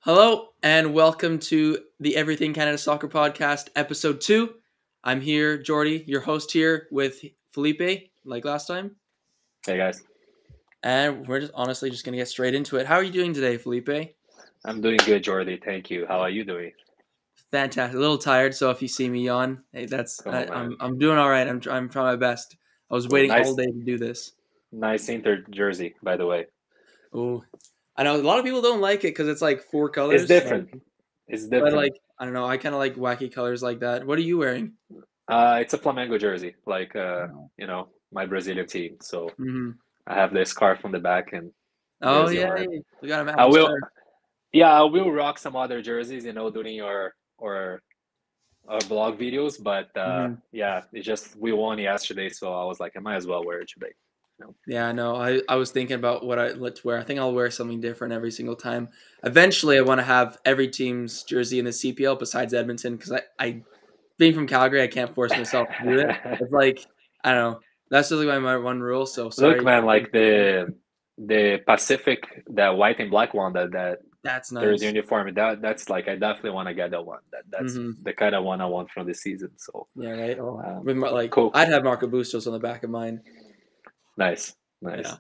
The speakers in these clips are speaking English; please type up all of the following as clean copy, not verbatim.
Hello and welcome to the Everything Canada Soccer Podcast, Episode 2. I'm here, Jordy, your host here with Felipe, like last time. Hey guys, And we're just going to get straight into it. How are you doing today, Felipe? I'm doing good, Jordy. Thank you. How are you doing? Fantastic. A little tired, so if you see me yawn, hey, Come on, man. I'm doing all right. I'm trying my best. I was Cool. waiting all Nice, day to do this. nice Inter jersey, by the way. Oh, I know a lot of people don't like it because it's like four It's colors. different. It's But different. I don't know. I kind of like wacky colors like that. What are you wearing? It's a Flamengo jersey, like Oh. my Brazilian team. So Mm-hmm. I have the scarf on the back and Oh jersey yeah, on it. yeah. We got a I matching will, scarf. yeah, I will rock some other jerseys, during our blog videos. But Mm-hmm. yeah, it's just we won yesterday, so I was like, I might as well wear it today. Yeah, no, I was thinking about what let's wear. I think I'll wear something different every single time. Eventually, I want to have every team's jersey in the CPL besides Edmonton because I being from Calgary, I can't force myself to do it. It's like I don't know. That's just like my one rule. So Look, sorry. man, like the Pacific, the white and black one that That's there's nice. uniform. That's like I definitely want to get that one. That's Mm-hmm. the kind of one I want from the season. So Yeah, right. Oh, um, with cool, I'd have Marco Bustos on the back of mine. nice, Yeah. nice,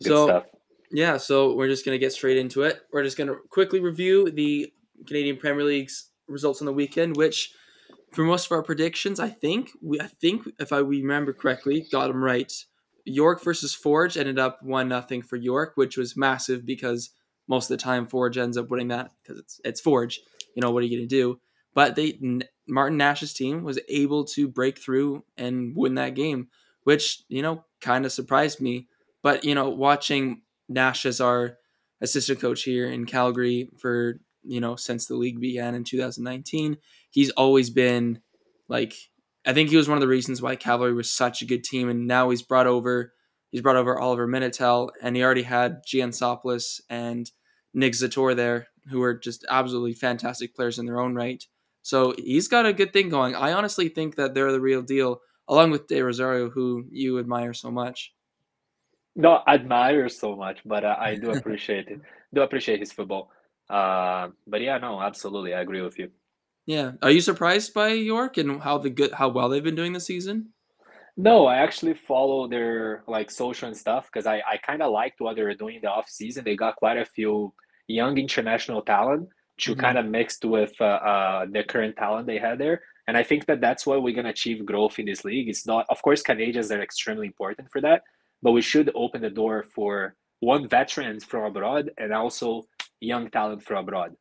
good So stuff. yeah, so we're just gonna get straight into it. We're just gonna quickly review the Canadian Premier League's results on the weekend, which for most of our predictions, I think if I remember correctly, got them right. York versus Forge ended up 1-0 for York, which was massive because most of the time Forge ends up winning that because it's Forge. You know what are you gonna do? But Martin Nash's team was able to break through and win that game, which kind of surprised me. But watching Nash as our assistant coach here in Calgary for since the league began in 2019, he's always been like I think he was one of the reasons why Cavalry was such a good team, and now he's brought over Oliver Minitel, and he already had Giansopoulos and Nick Zator there, who are just absolutely fantastic players in their own right. So he's got a good thing going. I honestly think that they're the real deal, along with De Rosario, who you admire so much. No, admire so much, but I do appreciate it. Do appreciate his football. But yeah, no, absolutely, I agree with you. Yeah, are you surprised by York and how well they've been doing this season? No, I actually follow their like social and stuff because I kind of liked what they were doing in the off season. They got quite a few young international talent to Mm-hmm. kind of mixed with the current talent they had there. And I think that that's why we're gonna achieve growth in this league. It's not, of course, Canadians are extremely important for that, but we should open the door for one veterans from abroad and also young talent from abroad.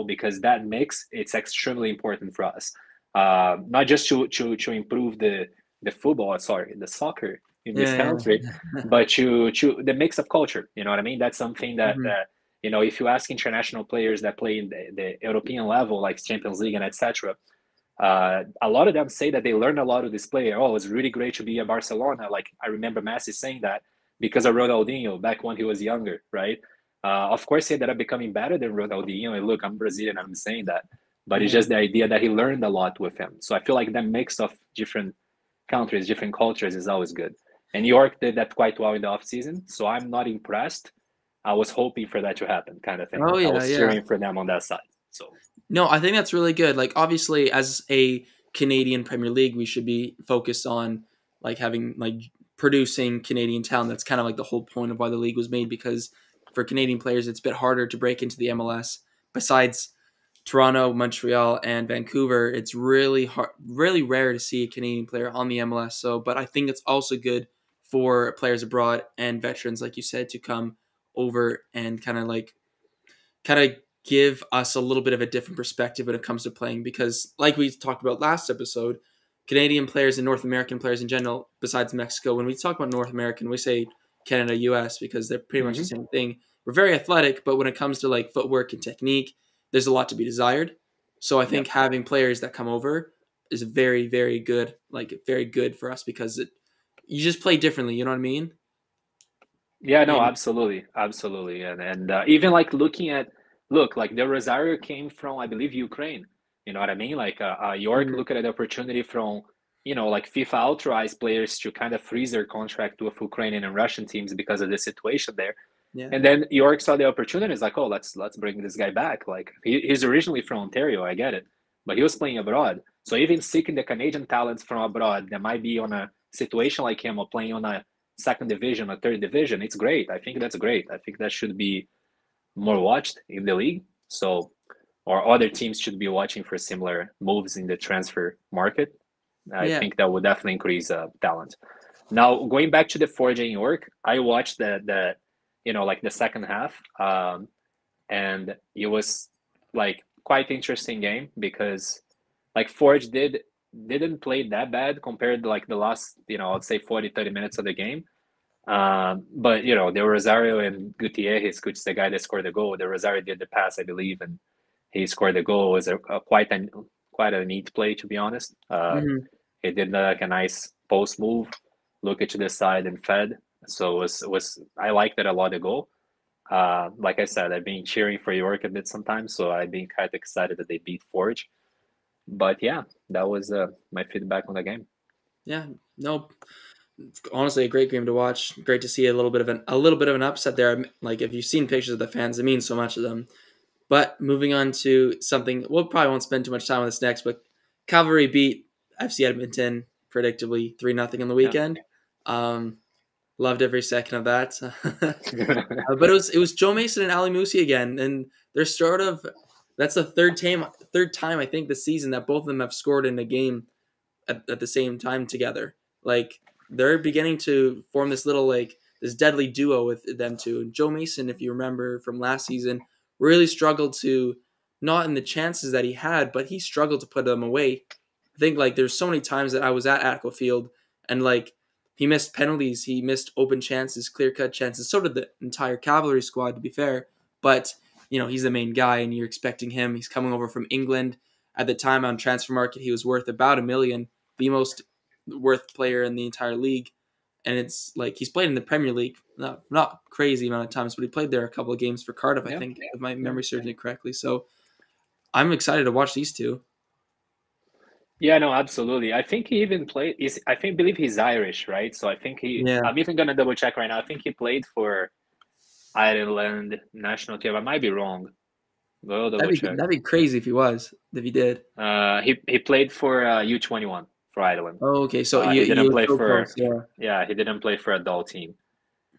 Because that mix it's extremely important for us. Not just to improve the football, sorry, the soccer in this Yeah, country, yeah. but to the mix of culture. You know what I mean? That's something that Mm-hmm. if you ask international players that play in the European level, like Champions League and etc., a lot of them say that they learned a lot of this player. Oh, it's really great to be at Barcelona. Like I remember Messi saying that because of Ronaldinho back when he was younger, right? Of course, he ended up becoming better than Ronaldinho. And look, I'm Brazilian, I'm saying that, but it's Yeah. just the idea that he learned a lot with him. So I feel like that mix of different countries, different cultures is always good. And New York did that quite well in the off season, so I'm not impressed. I was hoping for that to happen, kind of thing. Oh I yeah, was yeah. cheering for them on that side. So No, I think that's really good. Like obviously as a Canadian Premier League, we should be focused on like having like producing Canadian talent. That's kind of like the whole point of why the league was made because for Canadian players it's a bit harder to break into the MLS. Besides Toronto, Montreal, and Vancouver, it's really hard, really rare to see a Canadian player on the MLS. So, but I think it's also good for players abroad and veterans, like you said, to come over and kind of give us a little bit of a different perspective when it comes to playing because like we talked about last episode, Canadian players and North American players in general, besides Mexico, when we talk about North American, we say Canada, US because they're pretty much the mm-hmm. same thing. We're very athletic, but when it comes to like footwork and technique, there's a lot to be desired. So I Yeah, think having players that come over is very, very good, like very good for us because you just play differently. You know what I mean? yeah, no, And absolutely, absolutely, and even like looking at look like the Rosario came from I believe Ukraine. You know what I mean? Like York mm, look at the opportunity from like FIFA authorized players to kind of freeze their contract with Ukrainian and Russian teams because of the situation there. Yeah. And then York saw the opportunity. It's like, oh, let's bring this guy back. Like he's originally from Ontario, I get it, but he was playing abroad. So even seeking the Canadian talents from abroad that might be on a situation like him or playing on a second division or third division, it's great. I think that's great. I think that should be more watched in the league. So, or other teams should be watching for similar moves in the transfer market. I Yeah. think that would definitely increase talent. Now, going back to the Forge in York, I watched the like the second half, and it was like quite interesting game because like Forge didn't play that bad compared to like the last, I'd say 40-30 minutes of the game. But the Rosario and Gutierrez, which is the guy that scored the goal. The Rosario did the pass, I believe, and he scored the goal. It was quite a neat play, to be honest. Hmm. He did like a nice post move, look it to the side and fed. So it was I liked it a lot, the goal. Like I said, I've been cheering for York a bit sometimes, so I've been kind of excited that they beat Forge. But yeah, that was my feedback on the game. Yeah. No, honestly, a great game to watch. Great to see a little bit of an upset there. Like if you've seen pictures of the fans, it means so much to them. But moving on to something, we'll probably won't spend too much time on this next, but Cavalry beat FC Edmonton predictably 3-0 on the Yeah. weekend. Um, Loved every second of that. But it was Joe Mason and Ali Musi again, and they're sort of that's the third time I think this season that both of them have scored in a game at the same time together. Like they're beginning to form this little like this deadly duo with them two. And Joe Mason, if you remember from last season, really struggled to not in the chances that he had, but he struggled to put them away. I think like there's so many times that I was at Atco Field and like he missed penalties, he missed open chances, clear cut chances. So did the entire Cavalry squad, to be fair. But he's the main guy, and you're expecting him. He's coming over from England. At the time on transfer market, he was worth about $1 million, the most worth player in the entire league. And it's like he's played in the Premier League, not crazy amount of times, but he played there a couple of games for Cardiff, I Yeah. think, if my memory serves me correctly. So I'm excited to watch these two. Yeah, no, absolutely. I think he even played. Believe he's Irish, right? So I think Yeah, I'm even gonna double check right now. I think he played for Ireland national team. I might be wrong. We'll double check. that'd be crazy if he did. He played for U21 for Ireland. Oh, okay, so He you didn't were play so for close. Yeah, yeah, he didn't play for adult team.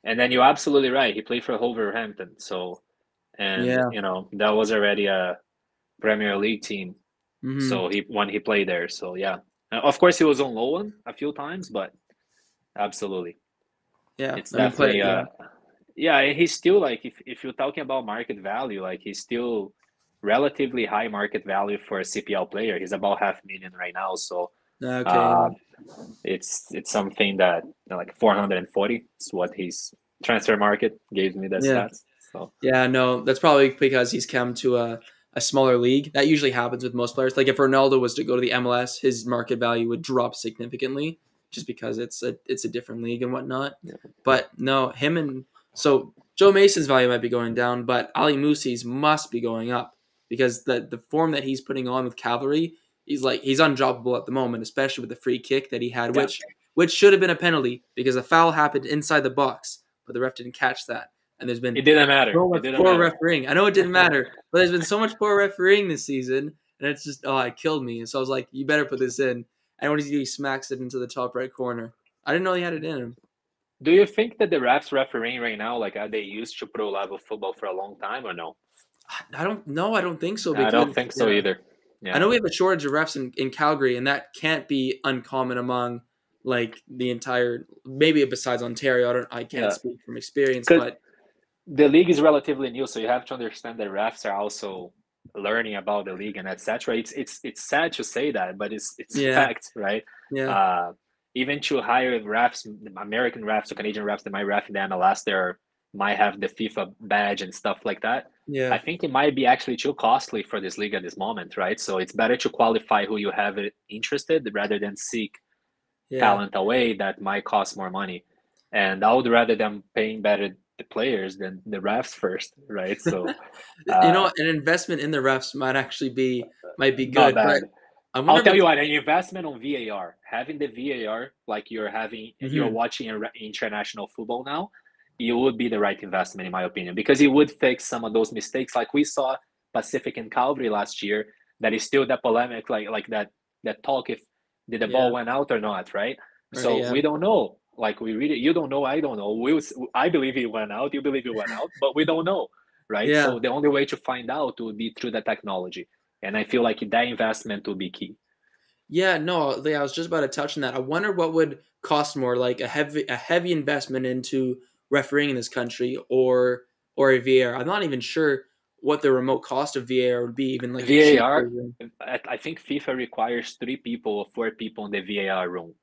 And then you're absolutely right. He played for Wolverhampton. So and yeah. that was already a Premier League team. Hmm. So he played there. So yeah, of course he was on loan a few times, but absolutely, Yeah, it's I mean, definitely yeah, yeah. And he's still like if you're talking about market value, like he's still relatively high market value for a CPL player. He's about 500,000 right now. So okay. uh, it's something that like 440 is what his transfer market gave me the Yeah, stats. So yeah. No, that's probably because he's come to a smaller league. That usually happens with most players. Like if Ronaldo was to go to the MLS, his market value would drop significantly just because it's a different league and whatnot. yeah, But no, him and so Joe Mason's value might be going down, but Ali Musi's must be going up because the form that he's putting on with Cavalry, he's undroppable at the moment, especially with the free kick that he had, yeah. which should have been a penalty because a foul happened inside the box, but the ref didn't catch that. And there's been It didn't matter. so It much didn't poor matter. refereeing. I know it didn't matter, but there's been so much poor refereeing this season, and it's just it killed me. So I was like, you better put this in. And what does he do? He smacks it into the top right corner. I didn't know he had it in him. Do you think that the refs refereeing right now, like, are they used to pro level football for a long time or no? I don't know. I don't think so I don't because think so yeah, either. I Yeah. know we have a shortage of refs in Calgary, and that can't be uncommon among like the entire. Maybe besides Ontario, I can't Yeah. speak from experience, Because but the league is relatively new, so you have to understand that refs are also learning about the league and etc. It's sad to say that, but it's yeah, fact, right? yeah, Uh, Even to hire refs, American refs or Canadian refs that might ref in the MLS, there might have the FIFA badge and stuff like that. I yeah, think it might be actually too costly for this league at this moment, right? So it's better to qualify who you have interested rather than seek yeah. talent away that might cost more money. And I would rather them paying better the players than the refs first, right? So uh, An investment in the refs might be not good, but bad. I I'll wonder if tell you it's. what, an investment on VAR, having the VAR like you're Mhm. watching international football now, it would be the right investment in my opinion, because it would fix some of those mistakes like we saw Pacific and Calgary last year. That is still that polemic, like that talk if did the ball Yeah. went out or not, right? Right. So Yeah. we don't know. Like we really, you don't know, I don't know. I believe it went out, you believe it went out, but we don't know, right? Yeah. So the only way to find out would be through the technology, and I feel like that investment will be key. Yeah, no, I was just about to touch on that. I wonder what would cost more, like a heavy investment into refereeing in this country, or a VAR. I'm not even sure what the remote cost of VAR would be, even like a cheap VAR, version. I think FIFA requires 3 people or 4 people in the VAR room.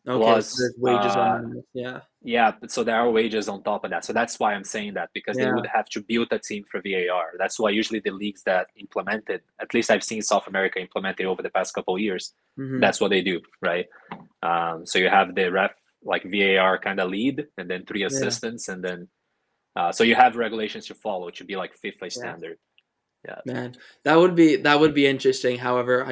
Okay, so Plus, there's wages on that. Yeah, yeah, so there are wages on top of that. So that's why I'm saying that, because they yeah, would have to build a team for VAR. That's why usually the leagues that implemented, at least I've seen South America implemented over the past couple of years, hmm, that's what they do, right? So you have the ref, like VAR kind of lead, and then 3 yeah, assistants, and then so you have regulations to follow. It should be like FIFA yeah. standard. Yeah, Man, that would be interesting. However,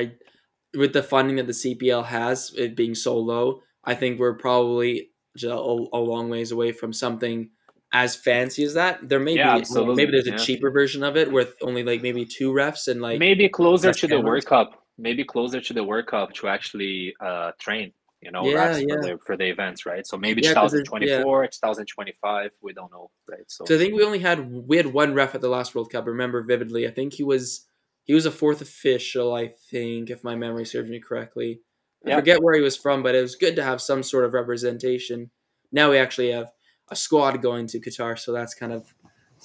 with the funding that the CPL has, it being so low, I think we're probably just a long ways away from something as fancy as that. There may yeah, be, maybe absolutely. there's a Yeah, cheaper version of it with only like maybe two refs and like maybe closer less to the World cameras. Cup. Maybe closer to the World Cup to actually train, Yeah, refs yeah, for the events, right? So maybe yeah. Because yeah, 2024, 2025, we don't know, right? So so I think we had one ref at the last World Cup. I remember vividly. I think he was a fourth official. I think, if my memory serves me correctly. I yeah, forget where he was from, but it was good to have some sort of representation. Now we actually have a squad going to Qatar, so that's kind of.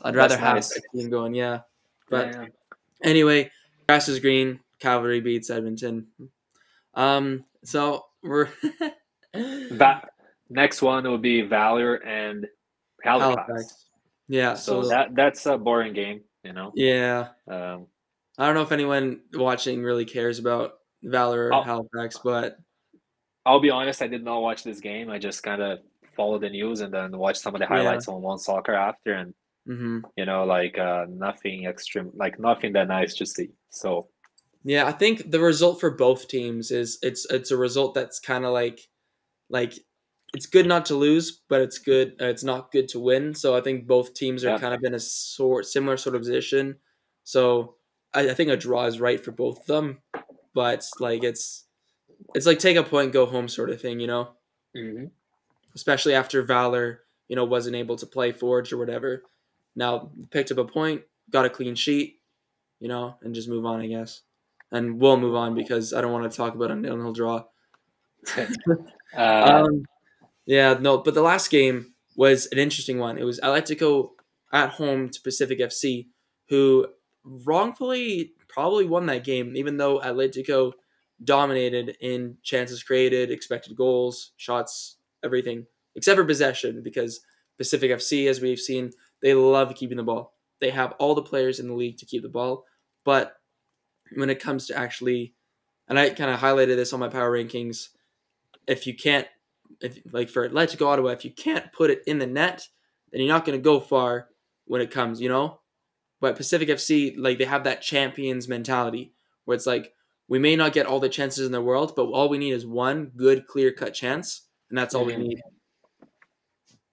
I'd rather that's have nice. a team going, yeah. Yeah, But yeah. anyway, grass is green. Cavalry beats Edmonton. So we're That next one will be Valor and Halifax. Halifax. Yeah. So So that's a boring game. yeah, Um, I don't know if anyone watching really cares about Valor or I'll Halifax, but I'll be honest, I did not watch this game. I just kind of followed the news and then watched some of the yeah. highlights on One Soccer after, and Hmm. like nothing extreme, like nothing that nice to see. So Yeah, I think the result for both teams is it's a result that's kind of like it's good not to lose, but it's good. It's not good to win. So I think both teams are yeah, kind of in a similar sort of position. So I think a draw is right for both of them, but like it's like take a point, go home sort of thing, hmm Especially after Valor, wasn't able to play Forge or whatever. Now picked up a point, got a clean sheet, and just move on, I guess. And we'll move on because I don't want to talk about a nil-nil draw. uh, Um, yeah, no, but the last game was an interesting one. It was Atletico at home to Pacific FC, who wrongfully probably won that game, even though Atletico dominated in chances created, expected goals, shots, everything, except for possession, because Pacific FC, as we've seen, they love keeping the ball. They have all the players in the league to keep the ball, but when it comes to actually, and I kind of highlighted this on my power rankings, if you can't, if like for Atletico Ottawa, if you can't put it in the net, then you're not going to go far when it comes. But Pacific FC, like they have that champions mentality where it's like we may not get all the chances in the world, but all we need is one good, clear cut chance, and that's all we mhm. need.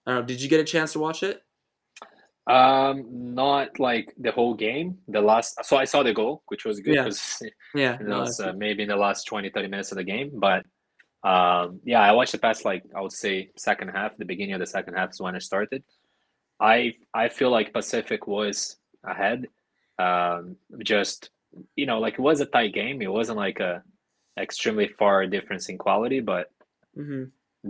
I don't know. Did you get a chance to watch it? Not like the whole game. The last, so I saw the goal, which was good Yeah, because yeah, it no, was maybe in the last 20, 30 minutes of the game. But yeah, I watched the past, like I would say second half. The beginning of the second half is when it started. I feel like Pacific was ahead. Just like it was a tight game. It wasn't like a extremely far difference in quality, but mm-hmm.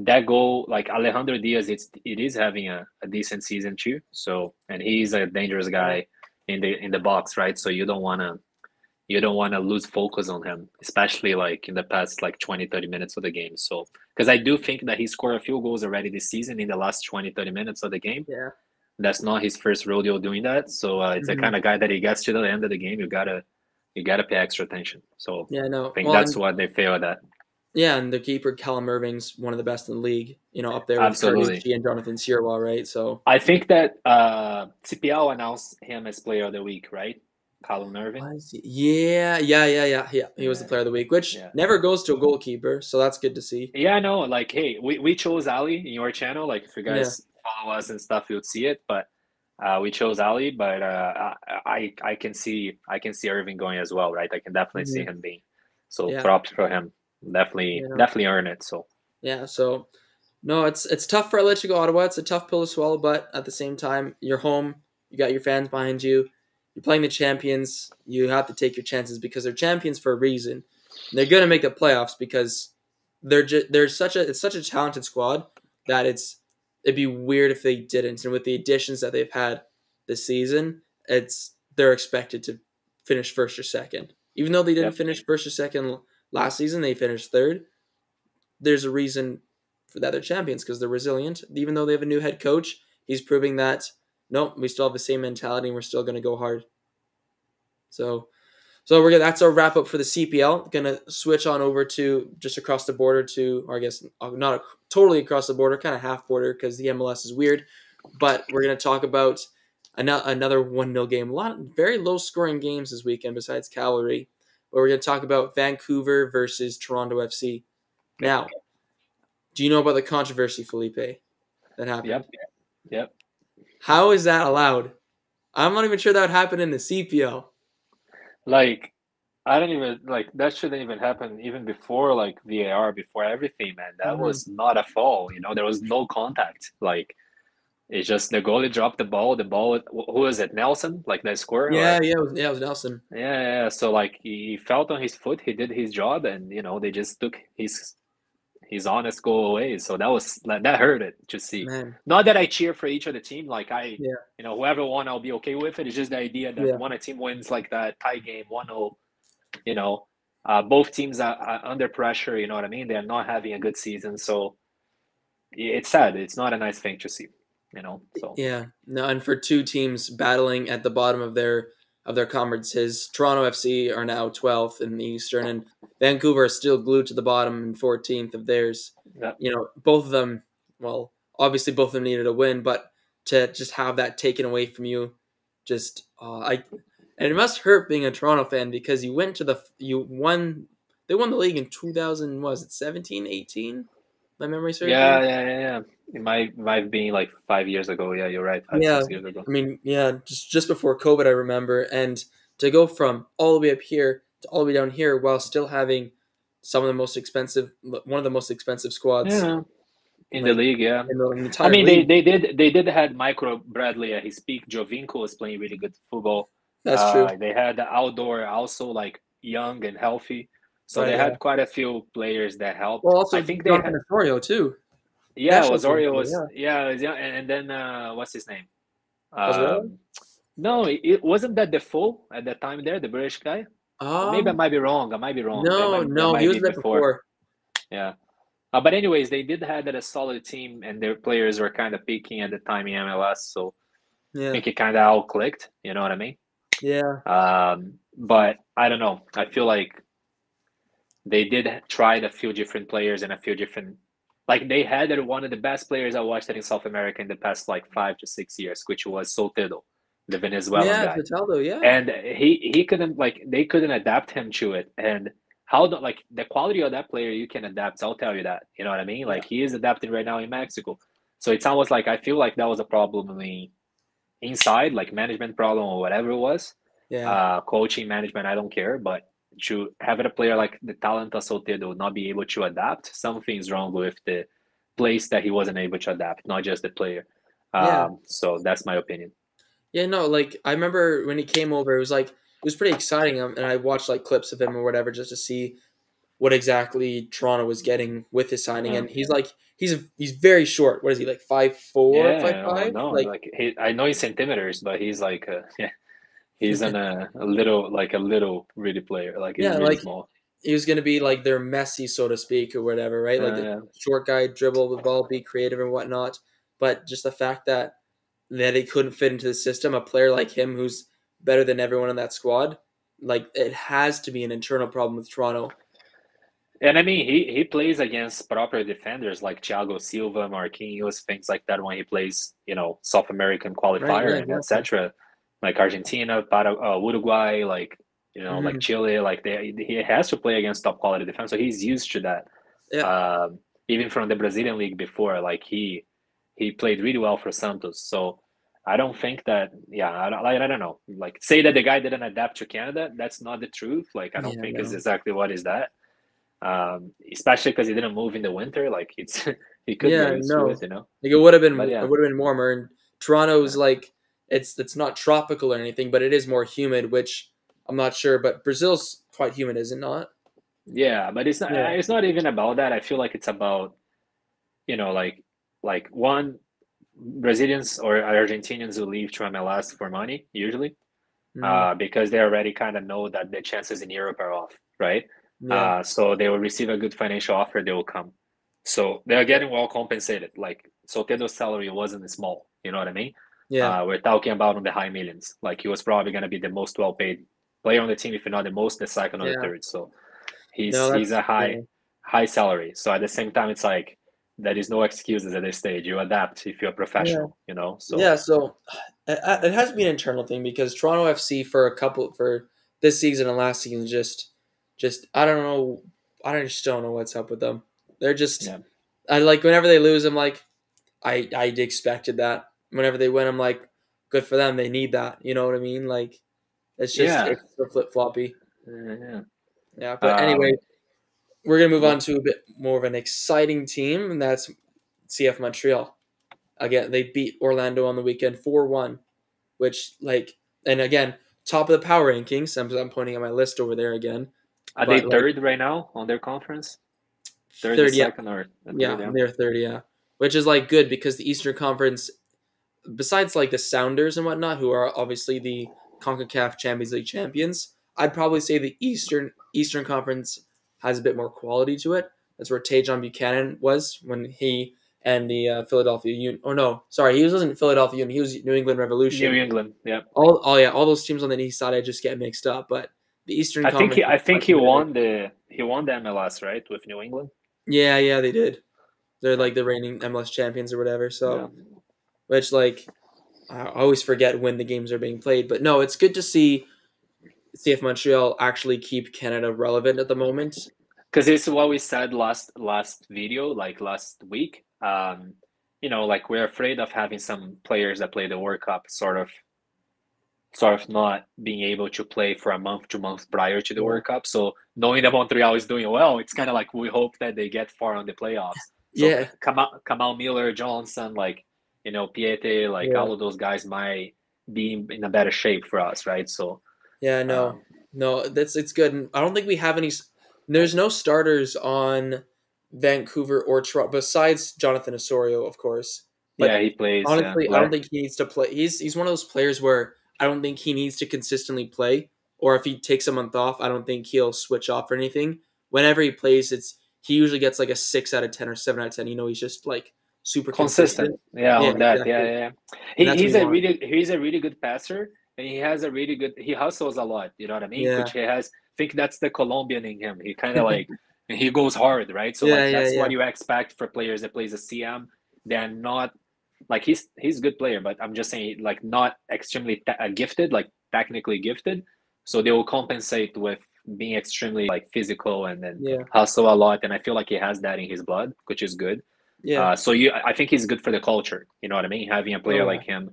that goal, like Alejandro Diaz, it is having a decent season too. So, and he's a dangerous guy in the box, right? So you don't wanna lose focus on him, especially like in the past like 20, 30 minutes of the game. So, because I do think that he scored a few goals already this season in the last 20, 30 minutes of the game. Yeah, That's not his first rodeo doing that. So it's the mm-hmm. kind of guy that he gets to the end of the game, you gotta pay extra attention. So Yeah, I no. think Well, that's and what they failed at. yeah, and the keeper Callum Irving's one of the best in the league. Up there with Absolutely. Carducci and Jonathan Sierwa, right? So I think that CPL announced him as player of the week, right? Callum Irving. was he? Yeah, yeah, yeah, yeah, yeah. He was the Yeah, player of the week, which yeah. never goes to a goalkeeper, so that's good to see. Yeah, I know. Like, hey, we chose Ali in your channel. Like, if you Yeah, guys follow us and stuff, you'll see it. But we chose Ali, but I can see Irving going as well, right? I can definitely see Mhm. him being. So Yeah, props for him. Definitely you know, definitely earn it. So yeah. So no, it's tough for Atletico Ottawa. It's a tough pill to swallow, but at the same time, you're home. You got your fans behind you. You're playing the champions. You have to take your chances because they're champions for a reason. They're gonna make the playoffs because they're such a it's such a talented squad that it'd be weird if they didn't. And with the additions that they've had this season, they're expected to finish first or second. Even though they didn't yep. finish first or second last season, they finished third. There's a reason for that they're champions because they're resilient. Even though they have a new head coach, he's proving that no, we still have the same mentality and we're still going to go hard. So, that's our wrap up for the CPL. Gonna switch on over to just across the border to, or I guess not totally across the border, kind of half border because the MLS is weird. But we're gonna talk about another 1-0 game. A lot very low scoring games this weekend besides Cavalry. But we're gonna talk about Vancouver versus Toronto FC. Okay. Now, do you know about the controversy, Felipe, that happened? Yep. Yep. How is that allowed? I'm not even sure that would happen in the CPL. Like I don't even like that shouldn't even happen even before like VAR, before everything, man. That Mm-hmm. was not a foul, there was no contact. Like it's just the goalie dropped the ball. The ball, who was it? Nelson, like the scorer, Yeah, or it was Nelson. yeah. So like he felt on his foot. He did his job, and they just took his honest goal away. So that hurt it to see. Man, Not that I cheer for each of the team. Like yeah, whoever won, I'll be okay with it. It's just the idea that yeah, when a team wins like that tie game 1-0, you know, both teams are under pressure. You know what I mean? They're not having a good season, so it's sad. It's not a nice thing to see. So yeah. No, and for two teams battling at the bottom of their conferences, Toronto FC are now 12th in the Eastern, and Vancouver are still glued to the bottom and 14th of theirs. yeah, Both of them. Well, obviously both of them needed a win, but to just have that taken away from you, just and it must hurt being a Toronto fan because you won. They won the league in 2000. Was it 17, 18? My memory serves me. yeah. It might be like 5 years ago. Yeah, you're right. Five, Yeah, 6 years ago. I mean, yeah, just before COVID, I remember, and to go from all the way up here to all the way down here while still having one of the most expensive squads, Yeah, in the like league, yeah. in the I entire mean, league. they did had Michael Bradley at his peak. Jovinko was playing really good football. That's true, They had the outdoor also like young and healthy. So right? they Yeah. had quite a few players that helped. Well, I also think they had, Jonathan Osorio too. yeah, National was team Oreo player, was yeah. yeah, was young, and then what's his name? Pozuelo? Um, no, it wasn't that the full at that time there, the British guy. Or maybe I Um, might be wrong. I might be wrong. no, That no, he might was be there before. before. Yeah. But anyways, they did have a solid team, and their players were kind of peaking at the time in MLS. So I Yeah, think it kind of all clicked. You know what I mean? yeah, But I don't know. I feel like they did try a few different players and a few different. Like they had one of the best players I watched in South America in the past like 5 to 6 years, which was Soltedo, the Venezuelan yeah, guy, Vitaldo, yeah, and he couldn't like they couldn't adapt him to it. And how the like the quality of that player you can adapt, I'll tell you that. You know what I mean? yeah, Like he is adapting right now in Mexico. So it's almost like I feel like that was a problem in inside, like management problem or whatever it was. yeah. Coaching, management, I don't care, but to have a player like the talent of Soteldo not be able to adapt, something's wrong with the place that he wasn't able to adapt, not just the player. Yeah. So that's my opinion. Yeah, no, like I remember when he came over, it was pretty exciting. And I watched like clips of him or whatever just to see what exactly Toronto was getting with his signing. Yeah. And he's very short. What is he like 5'4", five Yeah, oh five? no, Like like I know in centimeters, but he's like yeah, he's on a little like a little really player, like he's yeah, really like small. he was gonna be like their Messi, so to speak, or whatever, right? Like a Yeah, short guy, dribble the ball, be creative and whatnot. But just the fact that he couldn't fit into the system, a player like him who's better than everyone in that squad, like it has to be an internal problem with Toronto. and I mean he plays against proper defenders like Thiago Silva, Marquinhos, things like that when he plays, South American Right? Yeah, qualifier and exactly. etc. Like Argentina, Uruguay, like Hmm. Chile, like he has to play against top quality defense, so he's used to that. Yeah. Um, Even from the Brazilian league before, like he played really well for Santos. So I don't think that. Yeah, I don't know. Like say that the guy didn't adapt to Canada. That's not the truth. Like I don't Yeah, think it's no. exactly what is that. Especially because he didn't move in the winter. Like it's he could get Yeah, used to it, no. you know. Like it But yeah, would have been warmer. And Toronto's yeah, like it's not tropical or anything, but it is more humid, which I'm not sure. But Brazil's quite humid, is it not? yeah. But it's not. Yeah. It's not even about that. I feel like it's about like one Brazilians or Argentinians who leave to MLS for money usually, Mm, because they already kind of know that the chances in Europe are off, right? yeah. So they will receive a good financial offer, they will come. So they are Yeah. getting well compensated. Like Soteldo's salary wasn't small, you know what I mean? Yeah. We're talking about on the high millions. Like he was probably going to be the most well paid player on the team, if not the most, the second or the Yeah. third. So No, he's that's a yeah. high salary. So at the same time, it's like there is no excuses at this stage. You adapt if you're a Yeah. professional, you know. So Yeah, so it has to be an internal thing because Toronto FC for this season and last season just I don't know, I just don't know what's up with them. They're just yeah, I like whenever they lose, I'm like I expected that. Whenever they win, I'm like good for them. They need that. You know what I mean? Like yeah, it's so flip floppy. yeah. Yeah, but anyway, Um, we're gonna move on what to a bit more of an exciting team, and that's CF Montreal. Again, they beat Orlando on the weekend 4-1, which like and again, top of the power rankings. I'm pointing at my list over there again. are they But like third right now on their conference? Third, the third, yeah, second, or the third? yeah, Yeah, they're third, yeah. Which is like good because the Eastern Conference, besides like the Sounders and whatnot, who are obviously the CONCACAF Champions League champions, I'd probably say the Eastern Conference has a bit more quality to it. That's where Tajon Buchanan was when he and the Philadelphia Union. Oh no, sorry, he wasn't Philadelphia Union. He was New England New Revolution. England. Yeah, All those teams on the east side, I just get mixed up. But the Eastern I think Conference he is I think quite competitive. he won the MLS, right, with New England. Yeah, yeah, they did. They're Yeah, like the reigning MLS champions or whatever. yeah. So, which like I always forget when the games are being played. But no, it's good to see if Montreal actually keep Canada relevant at the moment. Because it's what we said last video, like last week. Like we're afraid of having some players that play the World Cup sort of not being able to play for a month, 2 months prior to the Yeah, World Cup. So knowing that Montreal is doing well, it's kind of like we hope that they get far on the playoffs. So yeah, Kamal Miller, Johnson, like Piete, like yeah, all of those guys might be in a better shape for us, right? So yeah. No, um, no, that's it's good. And I don't think we have any. There's no starters on Vancouver or Toronto besides Jonathan Osorio, of course. yeah, But he plays. Yeah, honestly, I don't think he needs to play. He's one of those players where I don't think he needs to consistently play. Or if he takes a month off, I don't think he'll switch off or anything. Whenever he plays, he usually gets like a 6 out of 10 or 7 out of 10. He's just like super consistent. consistent. Yeah, Yeah, on that. Yeah, exactly. yeah. Yeah. And that's what He's you a want. really good passer, and he hustles a lot. You know what I mean? Yeah, Which he has. I think that's the Colombian in him. He kind of like he goes hard, right? So yeah, like yeah, that's yeah, what you expect for players that plays a CM. They're not like he's a good player, but I'm just saying like not extremely gifted, like technically gifted. So they will compensate with being extremely like physical and then yeah, hustle a lot. And I feel like he has that in his blood, which is good. yeah. I think he's good for the culture. You know what I mean? Having a Oh player yeah. like him,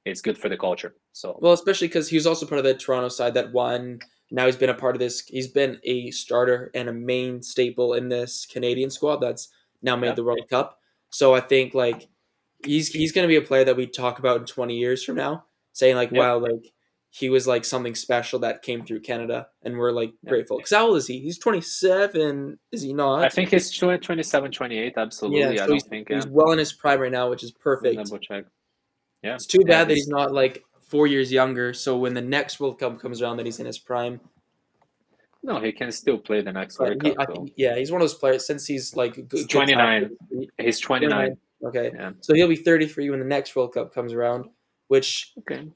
it's good for the culture. So Well, especially because he was also part of the Toronto side that won. Now he's been a part of this. He's been a starter and a main staple in this Canadian squad that's now made yeah, the World Cup. So I think like he's going to be a player that we talk about in 20 years from now, saying like, yep, wow, like he was like something special that came through Canada, and we're like yep. grateful. Because how old is he? He's 27, is he I not? think he's 27, 28. Yeah, Absolutely. I so don't think. he's well in his prime right now, which is Let me perfect. double check. Yeah, It's too yeah. bad that he's He's not like 4 years younger. So when the next World Cup comes around, that he's in his prime. no. He can still play the next But World Cup I though. think, yeah, he's one of those players since he's like He's good tackler. 29. He's 29. 29. Okay, Yeah. so he'll be 33 when the next World Cup comes around, which Okay.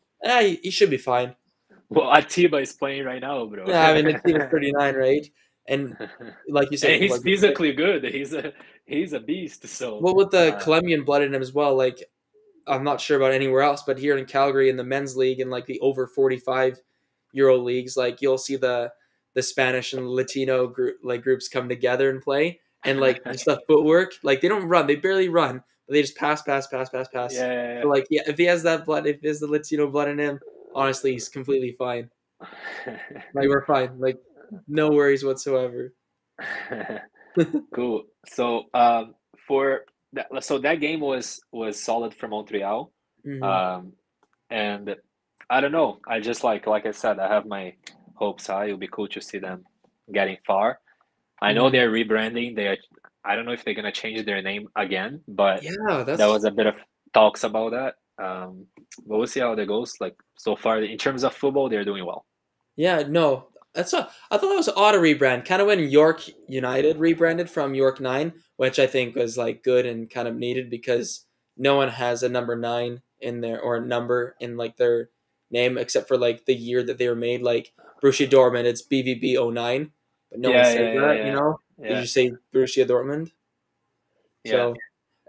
he should be fine. Well, Atiba is playing right now, bro. Yeah, I mean the team is 39, right? And like you And said, he's like physically good. He's a beast. So well with the uh, Colombian blood in him as well. Like I'm not sure about anywhere else, but here in Calgary in the men's league and like the over 45-year-old leagues, like you'll see the Spanish and Latino groups come together and play, and like just the footwork, like they don't run, they barely run, but they just pass, pass, pass, pass, pass. Yeah, yeah, So like, yeah, if he has that blood, if he has the Latino blood in him, honestly, he's completely fine. Like we're fine. Like no worries whatsoever. yeah. Cool. So for that, so that game was solid for Montreal. Hmm. Um, and I don't know. I just like I said, I have my hopes high. It'll be cool to see them getting far. I know Hmm. they're rebranding. I don't know if they're gonna change their name again, but Yeah, there that's was a bit of talks about that. But we'll see how that goes. Like so far, in terms of football, they're doing well. yeah. No, that's not. I thought that was an auto rebrand, kind of when York United rebranded from York Nine, which I think was like good and kind of needed because no one has a number nine in there or a number in like their name except for like the year that they were made. Like Borussia Dortmund, it's BVB 09, but no one Yeah, says yeah, yeah, that. yeah, They yeah, just say Borussia Dortmund. yeah. So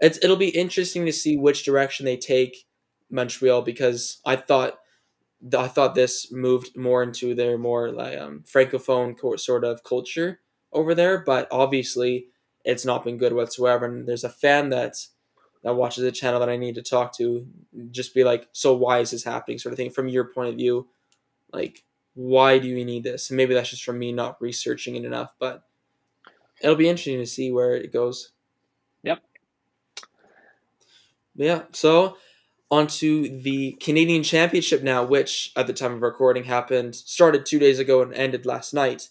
it'll be interesting to see which direction they take Montreal because I thought this moved more into their more like francophone sort of culture over there, but obviously it's not been good whatsoever. And there's a fan that watches the channel that I need to talk to, just be like, so why is this happening, sort of thing, from your point of view, like why do we need this? And maybe that's just from me not researching it enough, but it'll be interesting to see where it goes. Yep. But yeah, so onto the Canadian Championship now, which at the time of recording started 2 days ago and ended last night.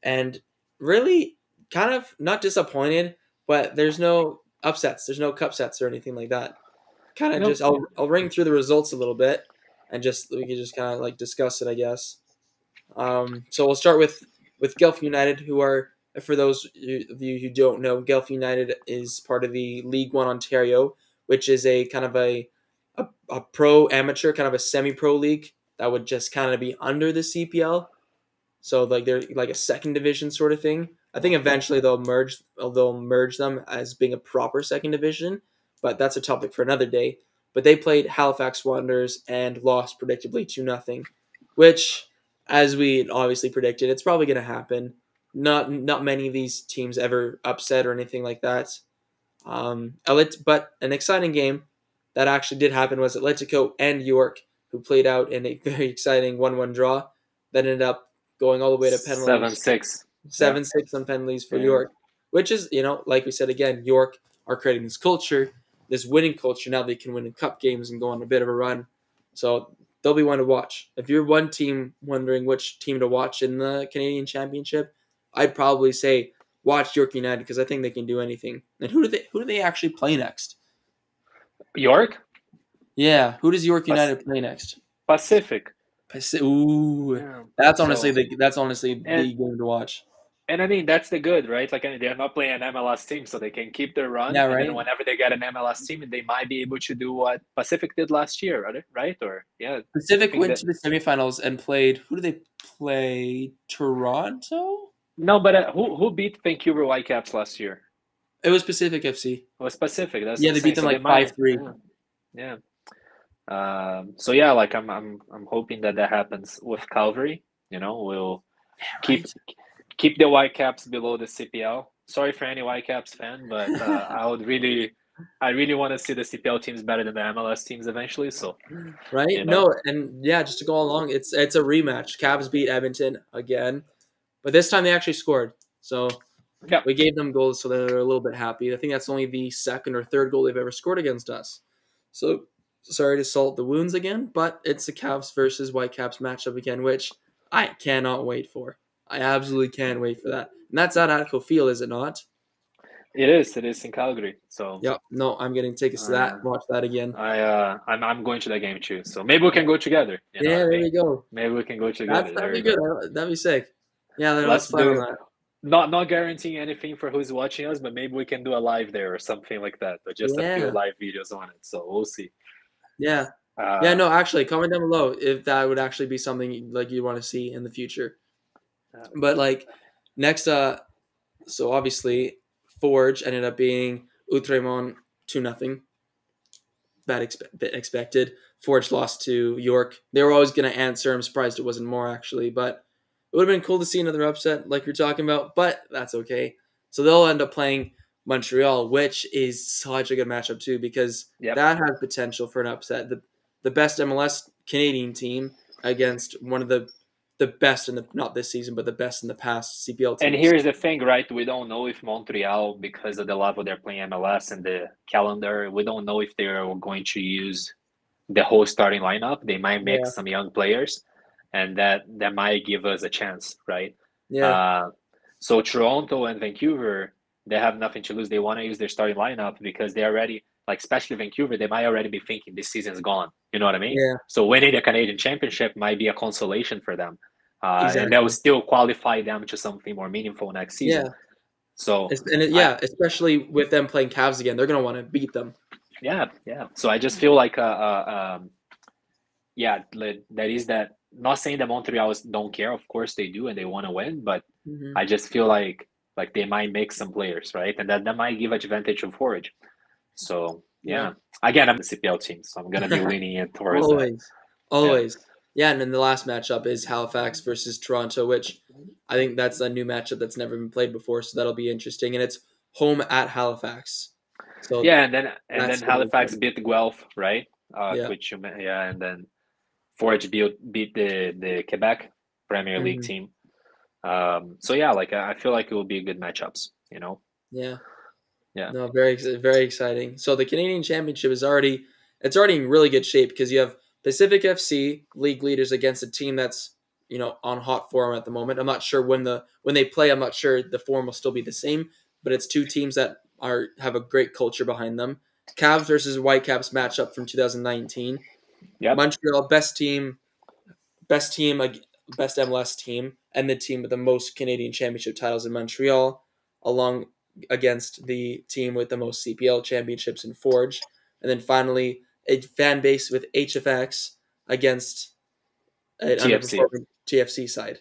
And really kind of not disappointed, but there's no upsets, there's no cup sets or anything like that. Kind of Nope. just I'll ring through the results a little bit and just we can just kind of like discuss it, I guess. So we'll start with Guelph United, who are, for those of you who don't know, Guelph United is part of the League One Ontario, which is a kind of a pro amateur, kind of a semi pro league that would just kind of be under the CPL. So like they're like a second division sort of thing. I think eventually they'll merge them as being a proper second division, but that's a topic for another day. But they played Halifax Wanderers and lost predictably 2-0, which, as we obviously predicted, it's probably going to happen. Not many of these teams ever upset or anything like that. But an exciting game that actually did happen was Atletico and York, who played out in a very exciting 1-1 draw that ended up going all the way to Seven penalties, six. Yeah, 7-6 on penalties for yeah. York, which is, like we said again, York are creating this culture, this winning culture. Now they can win in cup games and go on a bit of a run. So they'll be one to watch. If you're one team wondering which team to watch in the Canadian Championship, I'd probably say watch York United because I think they can do anything. And who do they actually play next? York Yeah, who does York Pas- United play next? Pacific. Ooh, Yeah. that's honestly So the and game to watch. I mean that's the good, right? Like they're not playing an MLS team, so they can keep their run, Yeah, and then right. whenever they get an MLS team, they might be able to do what Pacific did last year, right? Right? Or yeah, I Pacific think went that to the semifinals and played. Who did they play? Toronto. no, but who beat Vancouver Whitecaps last year? It was Pacific FC. It was Pacific. That's what Yeah, I'm they beat saying. them So they like might, 5-3. yeah, yeah. So yeah, like I'm hoping that that happens with Calvary. We'll Yeah, keep right. keep the Whitecaps below the CPL. Sorry for any Whitecaps fan, but I really want to see the CPL teams better than the MLS teams eventually. So Right? you know, No, and yeah, just to go along, it's a rematch. Cavs beat Edmonton again, but this time they actually scored. So yeah, we gave them goals, so they're a little bit happy. I think that's only the second or third goal they've ever scored against us. So sorry to salt the wounds again, but it's the Cavs versus Whitecaps matchup again, which I cannot wait for. I absolutely can't wait for that. And that's at Atco Field, is it not? it is. It is in Calgary. So Yep. No, I'm getting tickets to that. uh, Watch that again. I'm going to that game too. So maybe we can go together. You know what Yeah, I there mean? we go. Maybe we can go That'd together. There be we good. go. That'd be sick. Yeah, let's Let's plan on do that. not guaranteeing anything for who's watching us, but maybe we can do a live there or something like that, or just a few Yeah. live videos on it. So we'll see. Yeah. Yeah, Uh, no, actually, comment down below if that would actually be something like you want to see in the future. uh, But like next, so obviously Forge ended up being Outremont 2-0. Bit expected. Forge lost to York. They were always going to answer. I'm surprised it wasn't more actually, but it would have been cool to see another upset like you're talking about. But that's okay. So they'll end up playing Montreal, which is such a good matchup too, because Yep. that has potential for an upset. The best MLS Canadian team against one of the best in the not this season, but the best in the past CPL And teams. here's the thing, right? We don't know if Montreal, because of the level they're playing MLS and the calendar, we don't know if they're going to use the whole starting lineup. They might Yeah, mix some young players, and that might give us a chance, right? yeah, Uh, so Toronto and Vancouver, they have nothing to lose. They want to use their starting lineup because they already, like especially Vancouver, they might already be thinking this season's gone. You know what I mean? yeah, So winning the Canadian Championship might be a consolation for them, and that will exactly. still qualify them to something more meaningful next season. Yeah, So I yeah, especially with them playing Cavs again, they're gonna want to beat them. yeah, yeah. So I just feel like yeah, that is that. Not saying that Montreal don't care, of course they do, and they want to win, but Hmm. I just feel like they might make some players, right, and that might give advantage of Forge. So Yeah. yeah, again, I'm the CPL team, so I'm gonna be leaning in towards that. Always. Yeah, Always. Yeah, and then the last matchup is Halifax versus Toronto, which I think that's a new matchup that's never been played before, so that'll be interesting. And it's home at Halifax. So yeah, and then that's gonna be Halifax important. beat Guelph, right? Yeah. Which yeah, and then Forge beat the Quebec Premier League Hmm. team. So yeah, like I feel like it will be good matchups. Yeah. Yeah. No, very exciting. So the Canadian Championship is already in really good shape because you have Pacific FC league leaders against a team that's on hot form at the moment. I'm not sure when they play. I'm not sure the form will still be the same, but it's two teams that have a great culture behind them. Cavs versus Whitecaps matchup from 2019. Yep. Montreal best team, like best MLS team, and the team with the most Canadian Championship titles in Montreal, along against the team with the most CPL championships in Forge, and then finally a fan base with HFX against an TFC. underperforming TFC side.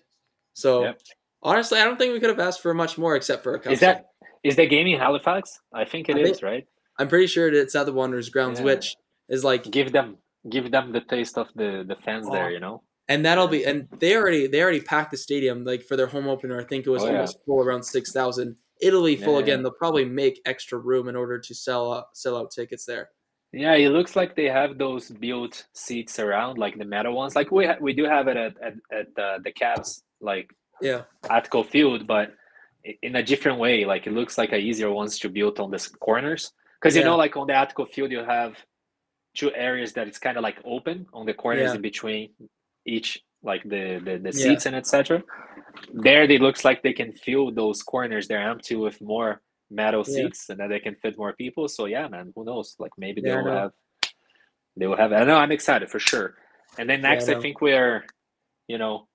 So Yep. honestly, I don't think we could have asked for much more except for a Is cup set. that is the game in Halifax? I think it I think is, right? I'm pretty sure it's at the Wanderers grounds, Yeah. which is like Give them give them the taste of the fans oh, there. and that'll Yeah. be and they already packed the stadium like for their home opener. I think it was Oh yeah. almost full, around 6,000. It'll be Yeah, full yeah. again. They'll probably make extra room in order to sell out tickets there. Yeah, it looks like they have those built seats around, like the metal ones. Like we do have it at the Cavs, like Yeah, Atco Field, but in a different way. Like it looks like a easier ones to build on the corners, because yeah, like on the Atco Field you have two areas that it's kind of like open on the corners yeah, in between each, like the yeah, seats and etc. There, it looks like they can fill those corners. They're empty with more metal yeah, seats, and then they can fit more people. So yeah, man, who knows? Like maybe they yeah. I will know. have they will have. I know I'm excited for sure. And then Yeah, I next, I know. think we're you know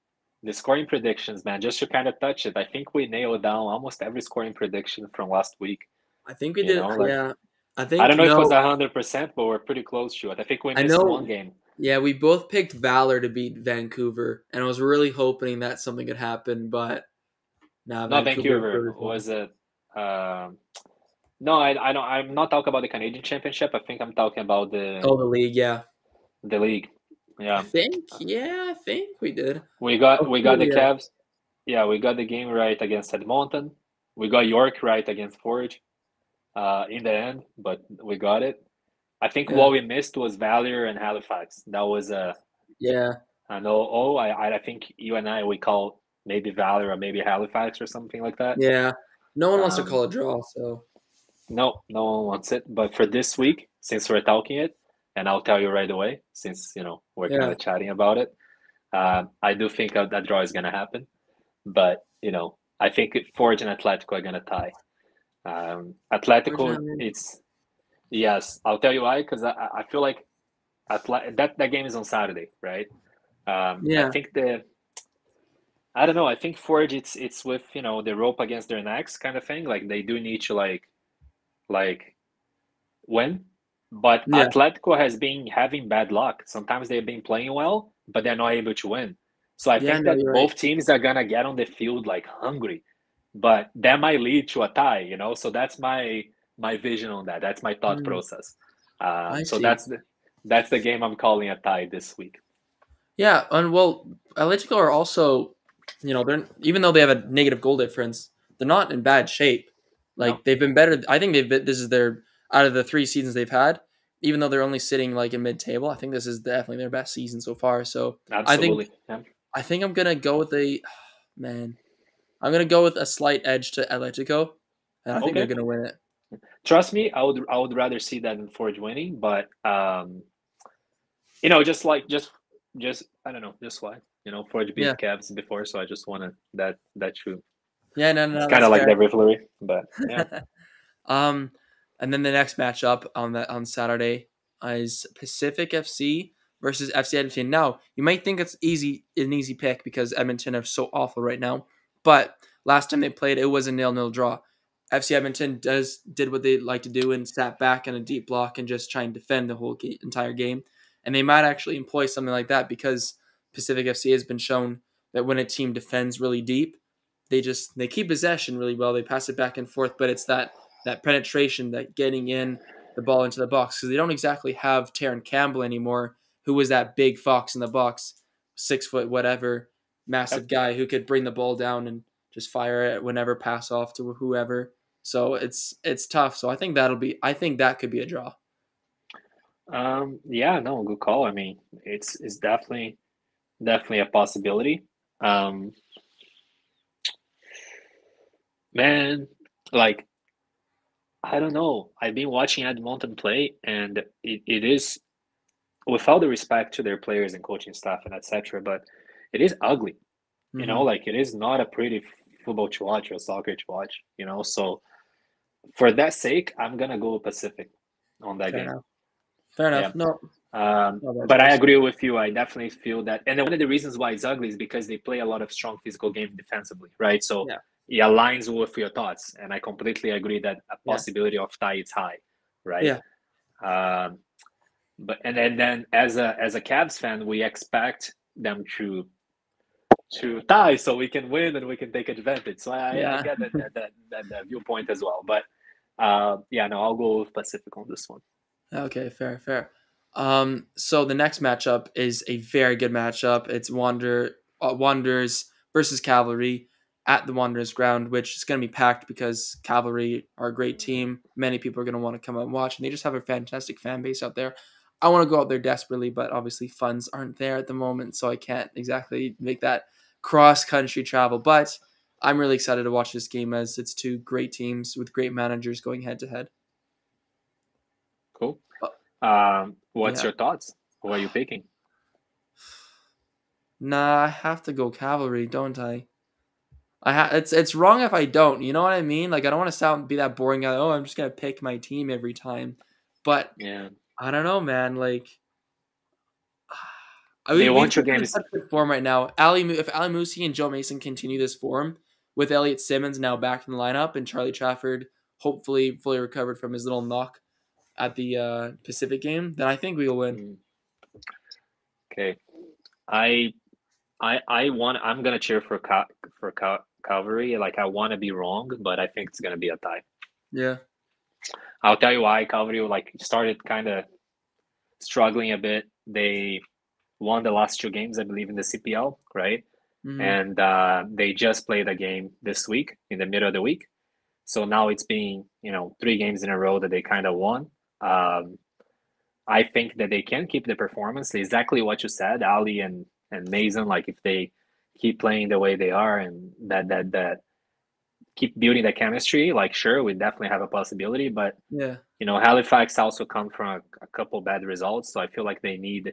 the scoring predictions, man. Just to kind of touch it, I think we nailed down almost every scoring prediction from last week. I think we did. Like Yeah, I I don't think know if it was no. 100%, but we're pretty close to it. I think we I missed one know. game. Yeah, we both picked Valor to beat Vancouver, and I was really hoping that something could happen, but nah, Not Vancouver Vancouver. showed us wrong. Was it? No, I don't. I'm not talking about the Canadian Championship. I think I'm talking about Oh, the league. Yeah, the league. I Yeah, think. Yeah, I think we did. we got Oh, we got cool. the Yeah, Cavs. Yeah, we got the game right against Edmonton. We got York right against Forge. In the end, but we got it. I think yeah, what we missed was Valor and Halifax. That was yeah, I know. Oh, I think you and I we call maybe Valor or maybe Halifax or something like that. yeah. No one wants to Um, call a draw, so No, no one wants it. But for this week, since we're talking it, and I'll tell you right away, since we're kind yeah. of chatting about it, I do think that draw is gonna happen. But I think Forge and Atletico are gonna tie. Atletico, Unfortunately, it's yes. I'll tell you why, because I feel like that game is on Saturday, right? I yeah, think I don't know. I think Forge, it's with the rope against their necks kind of thing. Like they do need to like win. But yeah, Atletico has been having bad luck. Sometimes they've been playing well, but they're not able to win. So I yeah. think No, that you're right. both teams are gonna get on the field like hungry, but that might lead to a tie. So that's my vision on that. That's my thought Hmm, process. I So see. that's the game I'm calling a tie this week. Yeah, and well, Atletico are also, they're even though they have a negative goal difference, they're not in bad shape. No. Like they've been better. I think they've been. This is their out of the 3 seasons they've had. Even though they're only sitting like in mid-table, I think this is definitely their best season so far. So I think Absolutely. Yeah. I think I'm gonna go with a man. I'm gonna go with a slight edge to Atletico, and I think they're Okay. gonna win it. Trust me, I would rather see that than Forge winning, but just I don't know, just why. Forge beat Yeah, Cavs before, so I just wanted that true. yeah, no, no, It's no, kind that's of like fair. the rivalry, but yeah. um, and then the next matchup on Saturday is Pacific FC versus FC Edmonton. Now you might think it's an easy pick because Edmonton are so awful right now, but last time they played, it was a 0-0 draw. FC Edmonton did what they like to do and sat back in a deep block and just try and defend the whole entire game, and they might actually employ something like that because Pacific FC has been shown that when a team defends really deep, they keep possession really well. They pass it back and forth, but it's that penetration, that getting in the ball into the box because they don't exactly have Taron Campbell anymore, who was that big fox in the box, 6 foot whatever, massive Yep. guy who could bring the ball down and just fire it whenever, pass off to whoever. So it's tough. So I think that could be a draw. Yeah, no, good call. I mean, it's definitely a possibility. Um, man, like I don't know. I've been watching Edmonton play, and it is, with all the respect to their players and coaching staff and etc., but it is ugly. Mm-hmm. Like it is not a pretty football to watch or soccer to watch. So for that sake, I'm gonna go Pacific on that Fair game. enough. Fair Yeah. enough. No, not a bad But I choice. agree with you. I definitely feel that, and one of the reasons why it's ugly is because they play a lot of strong physical game defensively, right? So Yeah. it aligns with your thoughts, and I completely agree that a Yeah. possibility of tie is high, right? Yeah. Um, but and then as a Cavs fan, we expect them to tie so we can win and we can take advantage. So I Yeah. get that viewpoint as well. But yeah, no, I'll go with Pacific on this one. Okay, fair, fair. So the next matchup is a very good matchup. It's Wanderers versus Cavalry at the Wanderers ground, which is going to be packed because Cavalry are a great team. Many people are going to want to come out and watch, and they just have a fantastic fan base out there. I want to go out there desperately, but obviously funds aren't there at the moment, so I can't exactly make that cross country travel. But I'm really excited to watch this game as it's 2 great teams with great managers going head to head. Cool. Uh, What's Yeah. your thoughts? Who are you picking? Nah, I have to go Cavalry, don't I? It's wrong if I don't. You know what I mean? Like I don't want to be that boring guy. Oh, I'm just gonna pick my team every time. But Yeah, I don't know, man. Like they we've want your been in games. such good form right now. If Ali Musi and Joe Mason continue this form with Elliot Simmons now back in the lineup and Charlie Trafford hopefully fully recovered from his little knock at the Pacific game, then I think we will win. Mm, okay, I I want. I'm gonna cheer for Calvary. Like I want to be wrong, but I think it's gonna be a tie. Yeah. I'll tell you why. Calvary like started kind of struggling a bit. They won the last 2 games, I believe, in the CPL, right? Mm-hmm. And they just played a game this week in the middle of the week. So now it's been 3 games in a row that they kind of won. Um, I think that they can keep the performance exactly what you said, Ali and Mason. Like if they keep playing the way they are and that keep building the chemistry, like sure, we definitely have a possibility. But Yeah. Halifax also come from a couple bad results, so I feel like they need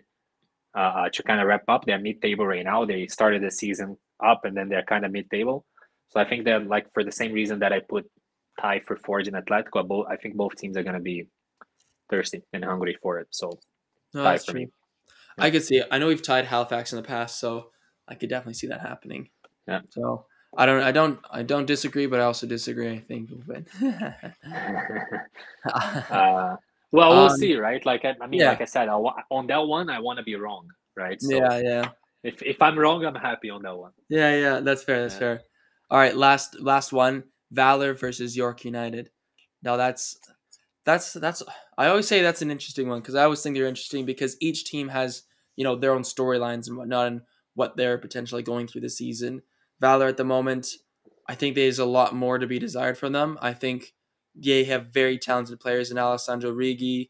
to kind of wrap up. They're mid-table right now. They started the season up and then they're kind of mid-table. So I think that like for the same reason that I put tie for Forge and Atletico, I think both teams are going to be thirsty and hungry for it. So No, tie that's for true. me. Yeah. I could see it. I know we've tied Halifax in the past, so I could definitely see that happening. Yeah. So I don't disagree, but I also disagree. I think we'll win. uh, well, we'll um, see, right? Like I mean, yeah, like I said, on that one, I want to be wrong, right? So yeah. if I'm wrong, I'm happy on that one. Yeah. That's fair. That's Yeah. fair. All right, last one. Valor versus York United. Now that's I always say that's an interesting one because I always think they're interesting because each team has their own storylines and whatnot and what they're potentially going through this season. Valor at the moment, I think there's a lot more to be desired from them. I think they have very talented players in Alessandro Righi,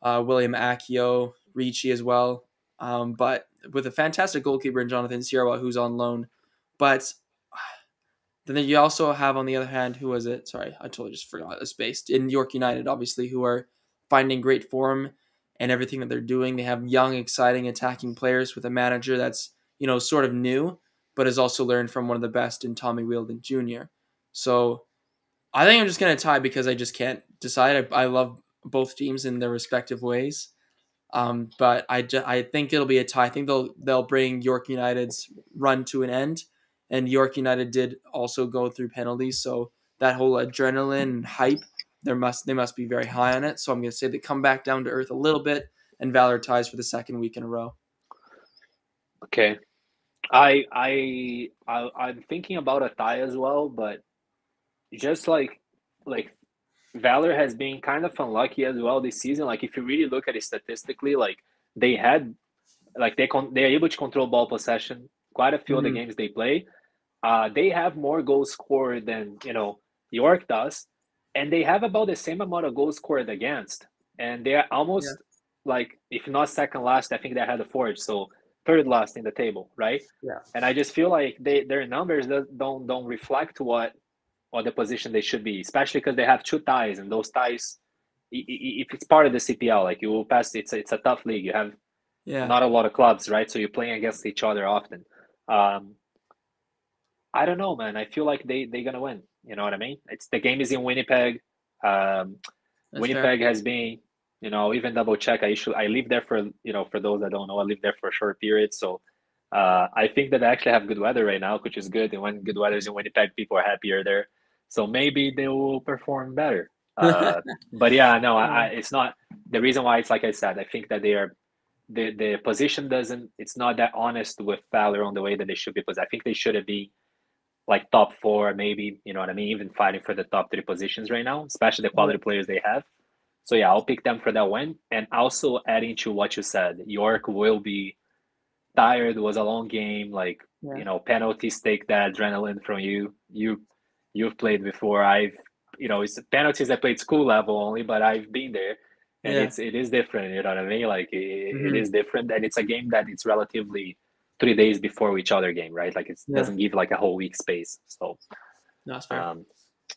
William Accio, Ricci as well. But with a fantastic goalkeeper in Jonathan Sierra, who's on loan. But then you also have, on the other hand, who was it? Sorry, I totally just forgot. It's based in York United, obviously, who are finding great form and everything that they're doing. They have young, exciting, attacking players with a manager that's, sort of new, but has also learned from one of the best in Tommy Wheeldon Jr. So I think I'm just going to tie because I just can't decide. I love both teams in their respective ways. But I think it'll be a tie. I think they'll bring York United's run to an end, and York United did also go through penalties, so that whole adrenaline and hype they must be very high on it. So I'm going to say they come back down to earth a little bit, and Valor ties for the second week in a row. Okay, I'm thinking about a tie as well, but just like Valor has been kind of unlucky as well this season. Like if you really look at it statistically, like they had they're able to control ball possession quite a few of the games they play. They have more goals scored than York does, and they have about the same amount of goals scored against, and they're almost like if not second last, I think they had a fourth, so third last in the table, right? Yeah. And I just feel like their numbers don't reflect what the position they should be, especially because they have two ties, and those ties, if it's part of the CPL, like you will pass, it's a tough league. You have not a lot of clubs, right? So you're playing against each other often. I don't know, man. I feel like they're gonna win. You know what I mean? It's the game is in Winnipeg. Winnipeg has been, even double check. I live there for for those that don't know, I live there for a short period. So I think that they actually have good weather right now, which is good. And when good weather is in Winnipeg, people are happier there. So maybe they will perform better. But yeah, no, it's not the reason why. It's like I said, I think that they are the position doesn't. It's not that honest with Valor on the way that they should be. Because I think they should have been like top four, maybe, you know what I mean, even fighting for the top three positions right now, especially the quality players they have. So yeah, I'll pick them for that win. And also adding to what you said, York will be tired. It was a long game, like penalties take that adrenaline from you. You've played before. It's penalties I played school level only, but I've been there, and it is different. You know what I mean? Like it is different, and it's a game that it's relatively 3 days before each other game, right? Like it doesn't give like a whole week space. So that's fair.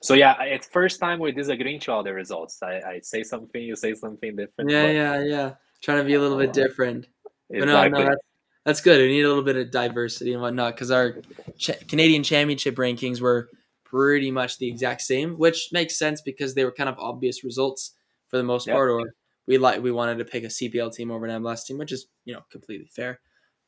So yeah, it's first time we disagree to all the results. I say something, you say something different. Yeah. Trying to be a little bit different. Exactly. But no, that's good. We need a little bit of diversity and whatnot because our Canadian Championship rankings were pretty much the exact same, which makes sense because they were kind of obvious results for the most part. Or we wanted to pick a CPL team over an MLS team, which is completely fair.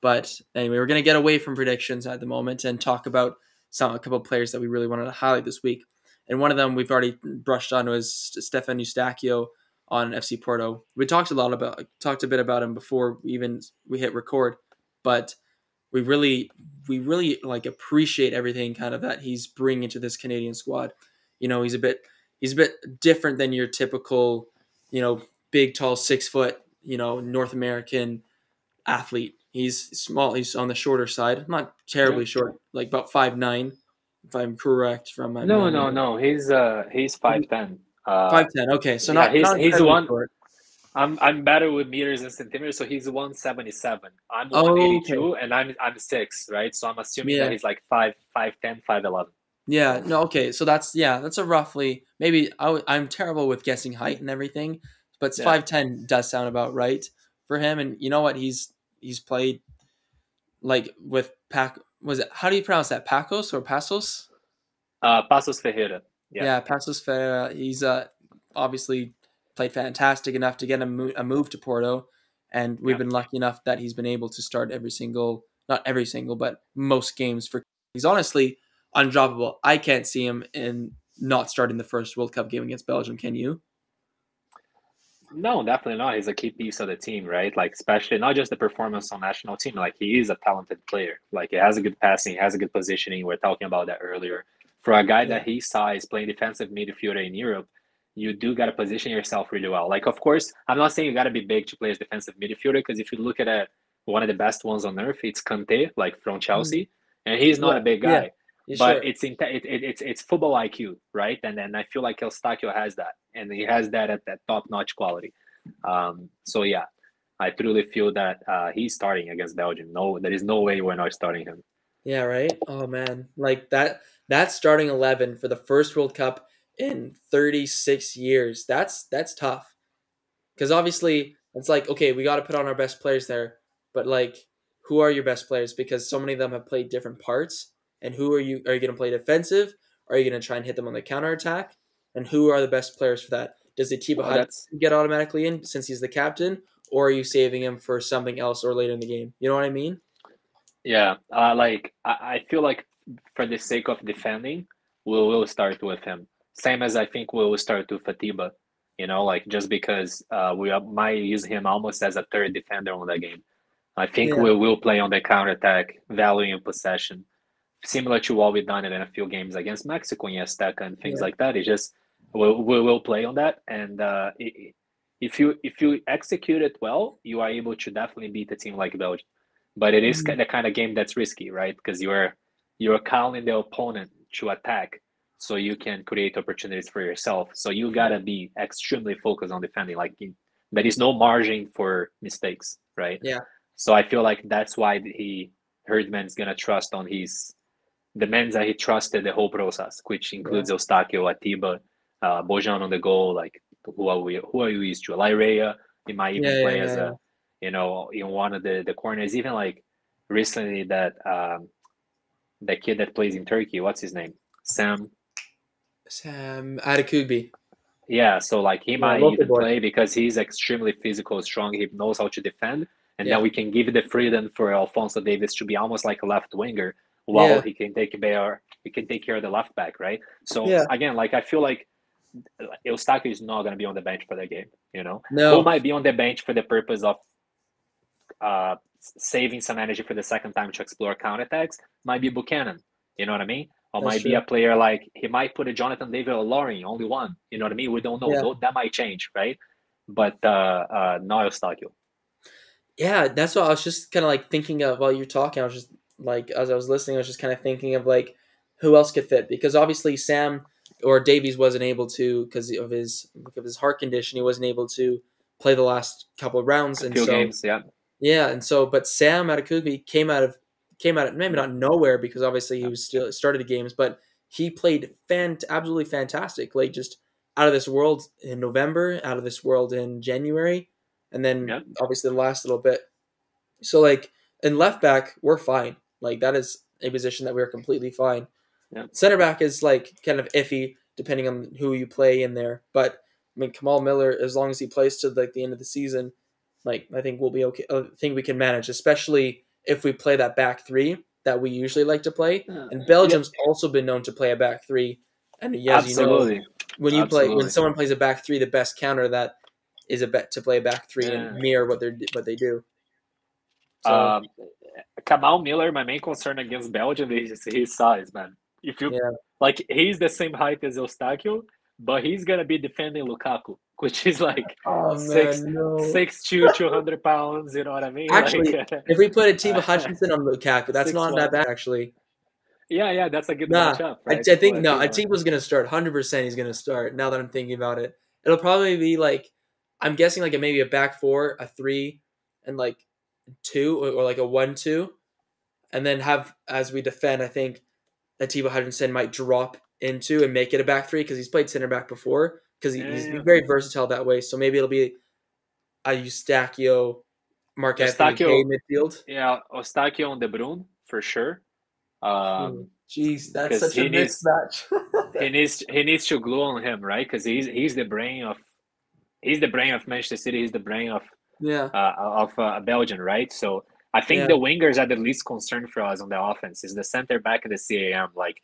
But anyway, we're gonna get away from predictions at the moment and talk about a couple of players that we really wanted to highlight this week. And one of them we've already brushed on was Stefan Eustachio on FC Porto. We talked a bit about him before we hit record, but we really like appreciate everything kind of that he's bringing to this Canadian squad. He's a bit different than your typical, big, tall, 6 foot, North American athlete. He's small. He's on the shorter side, not terribly short, like about 5'9", if I'm correct from my memory. No. He's 5'10". 5'10". Okay, so not he's one. short. I'm better with meters and centimeters, so he's 177. I'm 182, and I'm 6, right? So I'm assuming that he's like 5'10", 5'11". Yeah. No. Okay. So that's a roughly maybe. I'm terrible with guessing height and everything, but 5'10" does sound about right for him. And you know what? He's played like with Was it, how do you pronounce that? Pacos or Pasos? Pasos Ferreira. Yeah, Pasos Ferreira. He's obviously played fantastic enough to get a move to Porto, and we've been lucky enough that he's been able to start not every single, but most games for. He's honestly undroppable. I can't see him in not starting the first World Cup game against Belgium. Can you? No, definitely not. He's a key piece of the team, right? Like, especially not just the performance on national team. Like, he is a talented player. Like, he has a good passing, he has a good positioning. We are talking about that earlier. For a guy that his size, playing defensive midfielder in Europe, you do got to position yourself really well. Like, of course, I'm not saying you got to be big to play as defensive midfielder, because if you look at one of the best ones on earth, it's Kanté, like from Chelsea, and he's not a big guy. Yeah, but sure. it's football IQ, right? And then I feel like Eustáquio has that, and he has that at that top notch quality. So yeah, I truly feel that he's starting against Belgium. No, there is no way we're not starting him. Yeah, right. Oh man, like that starting 11 for the first World Cup in 36 years. That's tough. Because obviously it's like, okay, we got to put on our best players there, but like, who are your best players? Because so many of them have played different parts. And who are you? Are you going to play defensive? Are you going to try and hit them on the counter attack? And who are the best players for that? Does the Atiba Well, Hutchinson that's get automatically in since he's the captain, or are you saving him for something else or later in the game? You know what I mean? yeah. Like I feel like for the sake of defending, we will start with him. Same as I think we will start with Fatiba. Like just because might use him almost as a third defender on the game. I think Yeah, we will play on the counter attack, valuing possession, similar to what we've done in a few games against Mexico in Azteca and things yeah, like that. It's just we will play on that, and if you execute it well, you are able to definitely beat a team like Belgium. But it is Mhm. the kind of game that's risky, right? Because you're calling the opponent to attack, so you can create opportunities for yourself. So you gotta be extremely focused on defending. Like there is no margin for mistakes, right? Yeah. So I feel like that's why Herdman's gonna trust on the men that he trusted the whole process, which Yeah. includes Eustáquio, Atiba, Bojan on the goal, like who are you used to? Lyrea, he might Yeah. even Yeah. play as Yeah. a, in one of the corners. Even like recently that the kid that plays in Turkey, what's his name? Sam. Sam Adekugbe. Yeah, so like he Yeah, might local even boy. play because he's extremely physical, strong. He knows how to defend, and then Yeah. we can give the freedom for Alfonso Davis to be almost like a left winger, while Yeah. he can take care of the left back, right? So Yeah. again, like I feel like Eustáquio is not going to be on the bench for that game. Who No. might be on the bench for the purpose of saving some energy for the second time to explore counterattacks might be Buchanan. You know what I mean? Or That's might be a true. player like he might put a Jonathan David or Lauren, only one. You know what I mean? We don't know. Yeah. That might change, right? But no Eustáquio. Yeah, that's what I was just kind of like thinking of while you were talking. I was just like, as I was listening, I was just kind of thinking of like who else could fit because obviously Sam or Davies wasn't able to because of his heart condition. He wasn't able to play the last couple of rounds, A and few so games, yeah. yeah, and so but Sam Adekugbe came out of maybe Yeah. not nowhere because obviously he Yeah. was still started the games, but he played absolutely fantastic, like just out of this world in November, out of this world in January, and then Yeah. obviously the last little bit. So like in left back, we're fine. Like that is a position that we're completely fine. Yeah. Center back is like kind of iffy depending on who you play in there. But I mean, Kamal Miller, as long as he plays to like the end of the season, like I think we'll be okay. I think we can manage, especially if we play that back three that we usually like to play. And Yeah. Belgium's also been known to play a back three. And as you know, Absolutely. when Absolutely. someone plays a back three, the best counter that is a bet to play a back three and Yeah. mirror what they do. So Um, Kamal Miller, my main concern against Belgium is his size, man. If you yeah. like, he's the same height as Eustáquio, but he's gonna be defending Lukaku, which is like Oh six man, no. six two, 200 pounds. You know what I mean? Like Actually, if we put Atiba Hutchinson on Lukaku, that's six not that one. bad actually. Yeah, yeah, that's a good Nah, matchup, I, right? I think But no, Atiba's gonna start. 100%, he's gonna start. Now that I'm thinking about it, it'll probably be like I'm guessing like maybe a back four, a three, and like two or like a 1-2, and then have as we defend. I think Atiba Hutchinson might drop into and make it a back three because he's played center back before because yeah, he's yeah. very versatile that way. So maybe it'll be a Eustachio, Mark Anthony Eustáquio, Gay midfield. yeah, Eustáquio on De Bruyne for sure. Um, Jeez, that's because such a he needs mismatch. he needs he needs to glue on him, right? Because he's the brain of Manchester City. He's the brain Yeah, Belgium, right? So I think yeah, the wingers are the least concerned for us on the offense. Is the center back and the CAM. Like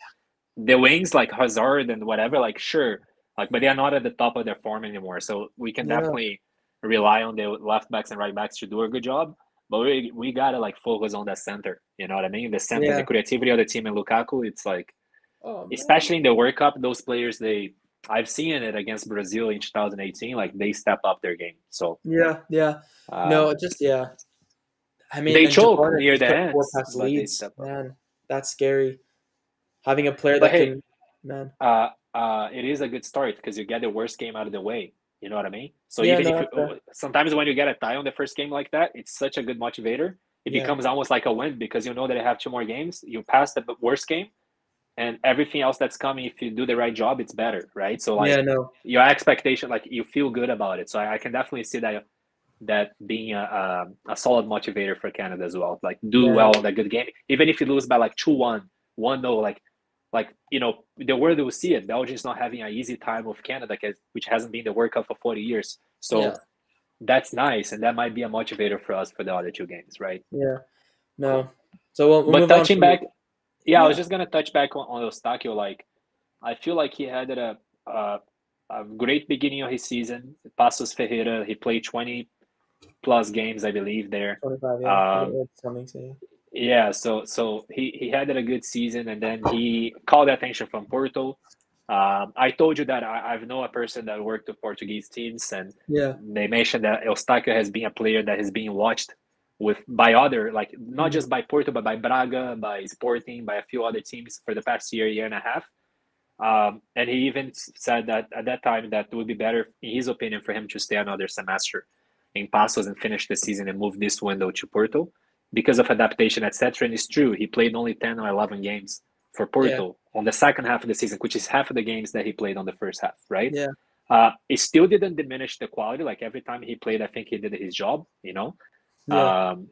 the wings, like Hazard and whatever, like sure, like but they are not at the top of their form anymore. So we can yeah, definitely rely on the left backs and right backs to do a good job. But we gotta like focus on that center. You know what I mean? The center, the yeah. creativity of the team and Lukaku. It's like Oh man. especially in the World Cup, those players I've seen it against Brazil in 2018. Like they step up their game. So Yeah, yeah. um, No, just yeah. I mean, they and De choke Bruyne near just the put four ends, past but they leads. step up. Man, that's scary. having a player But that hey, can, man. it is a good start because you get the worst game out of the way. You know what I mean? So Yeah, even no, if you that's fair. sometimes when you get a tie on the first game like that, it's such a good motivator. It Yeah, becomes almost like a win because you know that you have two more games. You pass the worst game, and everything else that's coming, if you do the right job, it's better, right? So yeah, like no, your expectation, like you feel good about it. So I can definitely see that being a solid motivator for Canada as well. Like do yeah, well no, in a good game, even if you lose by like 2-1, 1-0, like you know the world will see it. Belgium's not having an easy time with Canada, which hasn't been the World Cup for 40 years. yeah, So that's nice, and that might be a motivator for us for the other two games, right? yeah, Cool. no. So we'll But move on touching from back, yeah, I was yeah, just gonna touch back on Eustáquio. Like I feel like he had a, a great beginning of his season. Passos Ferreira, he played 20 plus games, I believe, there. 25. Yeah, I think Um, that's something. So yeah, so he had a good season, and then he called attention from Porto. I told you that I've known a person that worked with Portuguese teams, and yeah, they mentioned that Eustáquio has been a player that has been watched with by other, like not mhm, just by Porto, but by Braga, by Sporting, by a few other teams for the past year and a half. And he even said that at that time that it would be better, in his opinion, for him to stay another semester in Passos and finish the season and move this window to Porto because of adaptation, etc. And it's true, he played only 10 or 11 games for yeah, Porto on the second half of the season, which is half of the games that he played on the first half, right? yeah, It still didn't diminish the quality. Like every time he played, I think he did his job, you know. yeah, Um,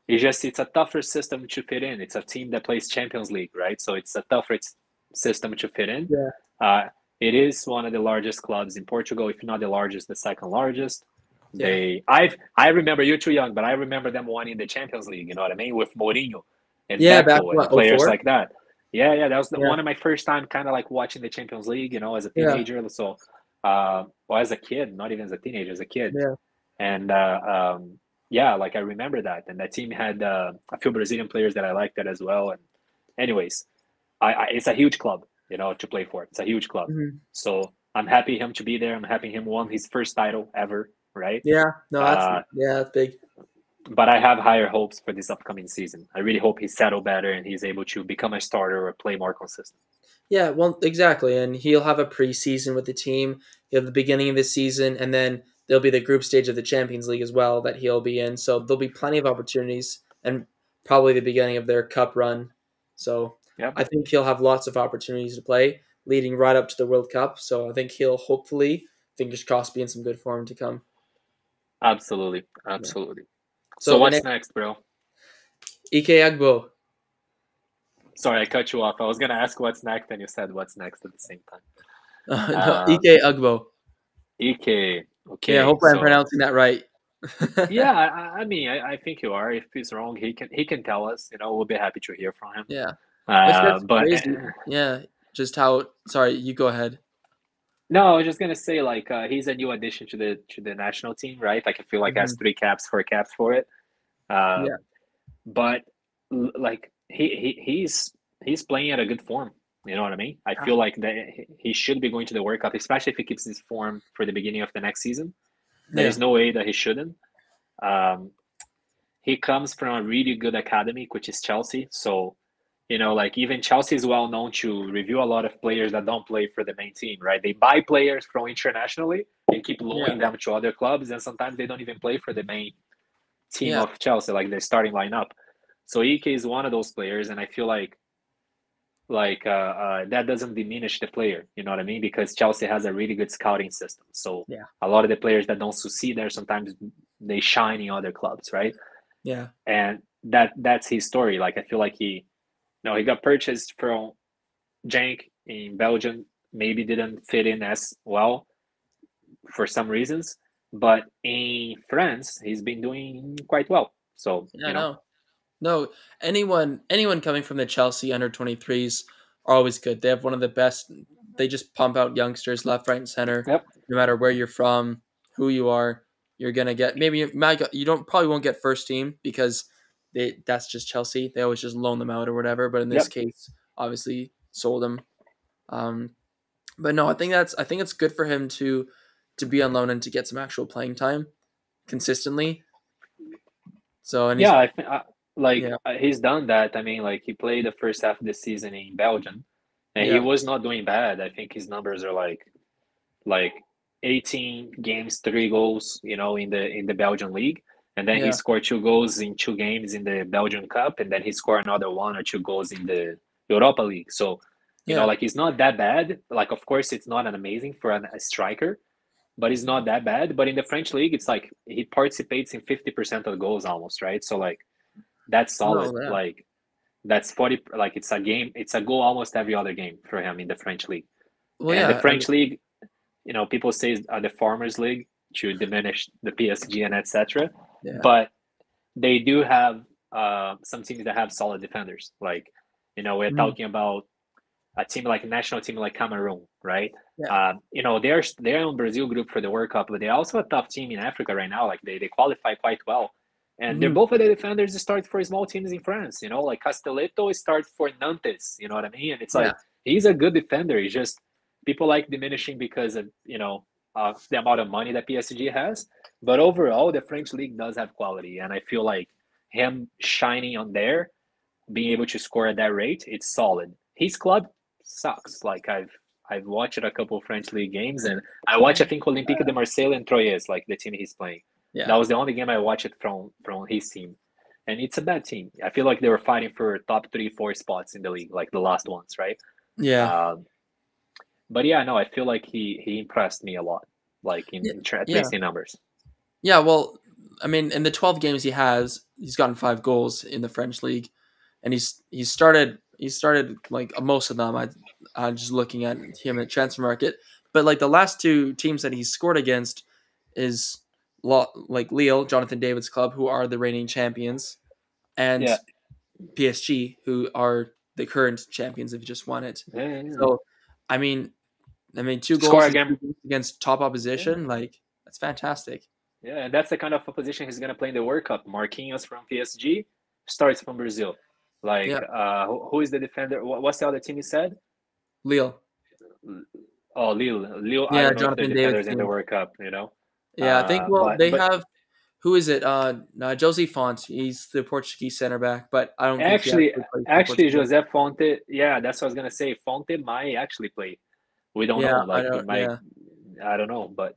it's a tougher system to fit in. It's a team that plays Champions League, right? So it's a tougher system to fit in. yeah, Uh, it is one of the largest clubs in Portugal, if not the largest, the second largest. yeah, I remember, you're too young, but I remember them winning the Champions League. You know what I mean, with Mourinho and yeah. Back Deco in and what, players 04? like that. Yeah, that was Yeah, one of my first time kind of like watching the Champions League. You know, as a yeah, teenager. So, well, as a kid, not even as a teenager, as a kid, yeah, and yeah, like I remember that, and that team had a few Brazilian players that I liked that as well. And anyways, it's a huge club, you know, to play for. It's a huge club, mhm, so I'm happy him to be there. I'm happy him won his first title ever, right? yeah. No, Uh, that's big. but I have higher hopes for this upcoming season. I really hope he's settled better and he's able to become a starter or play more consistent. Yeah, well, exactly. And he'll have a preseason with the team. He'll have the beginning of the season, and then there'll be the group stage of the Champions League as well that he'll be in. So there'll be plenty of opportunities, and probably the beginning of their cup run. So Yep, I think he'll have lots of opportunities to play, leading right up to the World Cup. So I think he'll hopefully, fingers crossed, be in some good form to come. absolutely, Yeah. absolutely. So So the what's next next, bro? Ike Agbo. Sorry, I cut you off. I was gonna ask what's next, and you said what's next at the same time. No, Um, Ike Agbo. EK. Yeah, Okay, hopefully I'm so pronouncing that right. yeah, I mean, I think you are. If he's wrong, he can tell us. You know, we'll be happy to hear from him. Yeah. Which that's But crazy. Yeah. Just how sorry, you go ahead. no, I was just gonna say like he's a new addition to the national team, right? Like I feel like has Hmm. 3 caps, 4 caps for it. Yeah. Um, but like he's playing at a good form. You know what I mean? I Ah, feel like that he should be going to the World Cup, especially if he keeps his form for the beginning of the next season. There yeah. is no way that he shouldn't. Um, he comes from a really good academy, which is Chelsea. So, you know, like even Chelsea is well known to review a lot of players that don't play for the main team, right? They buy players from internationally and keep Yeah. loaning them to other clubs, and sometimes they don't even play for the main team Yeah. of Chelsea, like their starting lineup. So Ike is one of those players, and I feel like that doesn't diminish the player. You know what I mean? Because Chelsea has a really good scouting system. So Yeah. a lot of the players that don't succeed there sometimes they shine in other clubs, right? Yeah. And that's his story. Like I feel like he got purchased from Genk in Belgium. Maybe didn't fit in as well for some reasons, but in France he's been doing quite well. So Yeah, no. No, anyone coming from the Chelsea under 23s are always good. They have one of the best. They just pump out youngsters left, right, and center. yep, No matter where you're from, who you are, you're gonna get. Maybe you don't probably won't get first team because that's just Chelsea. They always just loan them out or whatever. But in this yep, case, obviously sold them. Um, but no, I think it's good for him to be on loan and to get some actual playing time consistently. So and he's yeah. like Yeah, he's done that. I mean, like he played the first half of the season in Belgium, and he yeah, was not doing bad. I think his numbers are like 18 games, 3 goals, in the Belgian league. And then he yeah, scored 2 goals in 2 games in the Belgian Cup, and then he scored another 1 or 2 goals in the Europa League. So, yeah. like he's not that bad. Like, of course, it's not an amazing for a striker, but he's not that bad. But in the French league, it's like he participates in 50% of the goals almost, right? So like that's solid. No, yeah. Like that's 40. Like it's a game. It's a goal almost every other game for him in the French league. Well, And the yeah. I mean, French league, people say the Farmers League to diminish the PSG and etc. yeah, But they do have some teams that have solid defenders. Like, we're mm, talking about a team like a national team like Cameroon, right? yeah, They're on Brazil group for the World Cup, but they're also a tough team in Africa right now. Like they qualify quite well. And they're hmm both of the defenders that start for small teams in France, like Castelletto starts for Nantes, you know what I mean? And it's yeah, like he's a good defender. He's just people like diminishing because of the amount of money that PSG has. But overall, the French league does have quality, and I feel like him shining on there, being able to score at that rate, it's solid. His club sucks. Like I've watched a couple of French league games, and I watch I think Olympique de Marseille and Troyes, like the team he's playing. That yeah, was the only game I watched from his team, and it's a bad team. I feel like they were fighting for top 3, 4 spots in the league, like the last ones, right? yeah. Um, but yeah, no, I feel like he impressed me a lot, like Yeah, at yeah, least in numbers. yeah. Well, I mean, in the 12 games he has, he's gotten 5 goals in the French league, and he started like most of them. I'm just looking at him at transfer market, but like the last two teams that he's scored against is like Lille, Jonathan David's club, who are the reigning champions, and Yeah, PSG, who are the current champions if you just won it. yeah, yeah. So, I mean, 2 Score goals in again. 2 games against top Yeah. opposition, like that's fantastic. Yeah, and that's the kind of opposition he's gonna play in the World Cup. Marquinhos from PSG starts from Brazil. Like, Yeah, who is the defender? What's the other team you said? Lille. Oh, Lille. Lille. I Yeah, don't know if they're Jonathan David's defenders in the team. World Cup. You know. Yeah, I think. Well, But they have who is it? Josie Font. He's the Portuguese center back, but I don't think he actually, actually plays for actually, Portugal. José Fonte. Yeah, that's what I was gonna say. Fonte might actually play. We don't know. Yeah, I Like he don't. might. Yeah, I don't know, but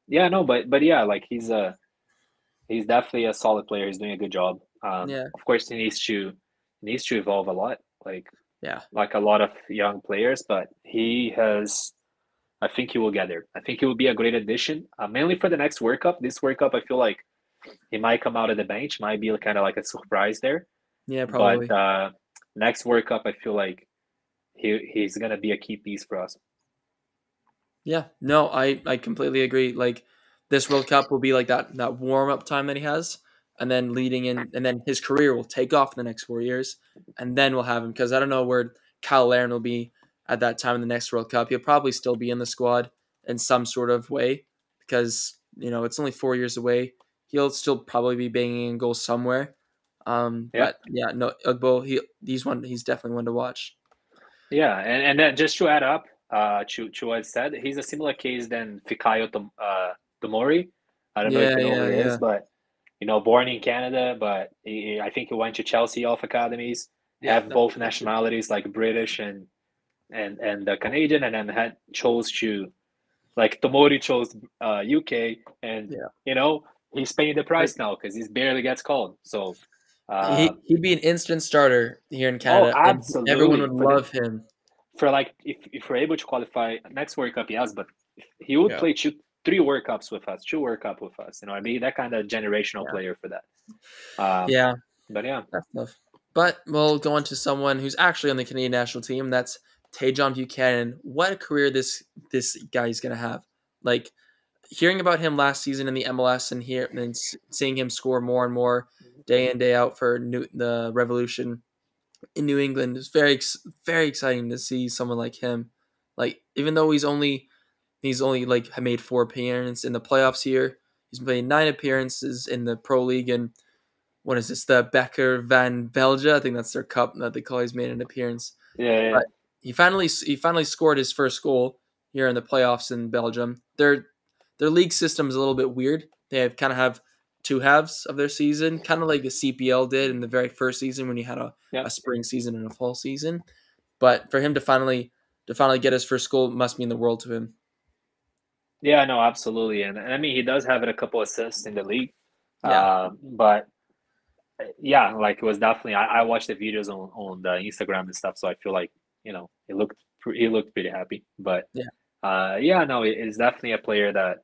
yeah, no, but yeah, like he's definitely a solid player. He's doing a good job. yeah, Of course, he needs to evolve a lot, yeah, like a lot of young players. But he has. I think he will get there. I think he will be a great addition, mainly for the next World Cup. This World Cup, I feel like he might come out of the bench, might be kind of like a surprise there. yeah, But probably. next World Cup, I feel like he's gonna be a key piece for us. Yeah, no, I completely agree. Like this World Cup will be like that warm up time that he has, and then leading in, and then his career will take off in the next 4 years, and then we'll have him because I don't know where Kyle Larin will be at that time in the next World Cup. He'll probably still be in the squad in some sort of way because it's only 4 years away. He'll still probably be banging in goals somewhere. Yeah. But yeah, no, Ugbo, he's definitely one to watch. Yeah, and then just to add up, to what I said, he's a similar case than Fikayo Tomori. I don't know if Yeah, you know who yeah, he is, yeah, but born in Canada, but I think he went to Chelsea off academies. yeah. Have That's both true. nationalities, like British and the Canadian, and then had chose to like Tomori chose UK, and Yeah. you know he's paying the price now because he barely gets called. So, uh, He'd be an instant starter here in oh, Canada, and everyone would absolutely love him. for like if we're able to qualify next World Cup, yes, but he would Yeah, play 3 World Cups with us, 2 World Cup with us. I'd be that kind of generational yeah, player for that. Um, yeah. but yeah, That's tough. But we'll go on to someone who's actually on the Canadian national team. That's Tajon Buchanan. What a career this guy is gonna have! Like hearing about him last season in the MLS and seeing him score more and more day in day out for the Revolution in New England is very exciting to see someone like him. Like even though he's only like made 4 appearances in the playoffs here. He's made 9 appearances in the Pro League, and what is this? The Becker Van Belge? I think that's their cup that they call. He's made an appearance, yeah, yeah, but he finally scored his first goal here in the playoffs in Belgium. Their league system is a little bit weird. They have two halves of their season, kind of like the CPL did in the very first season when you had Yeah. a spring season and a fall season. But for him to finally get his first goal must mean the world to him. Yeah, no, absolutely. And I mean, he does have a couple assists in the league. Yeah. But yeah, like it was definitely, I watched the videos on the Instagram and stuff. So I feel like, he looked pretty happy. But Yeah. yeah, no, it's definitely a player that,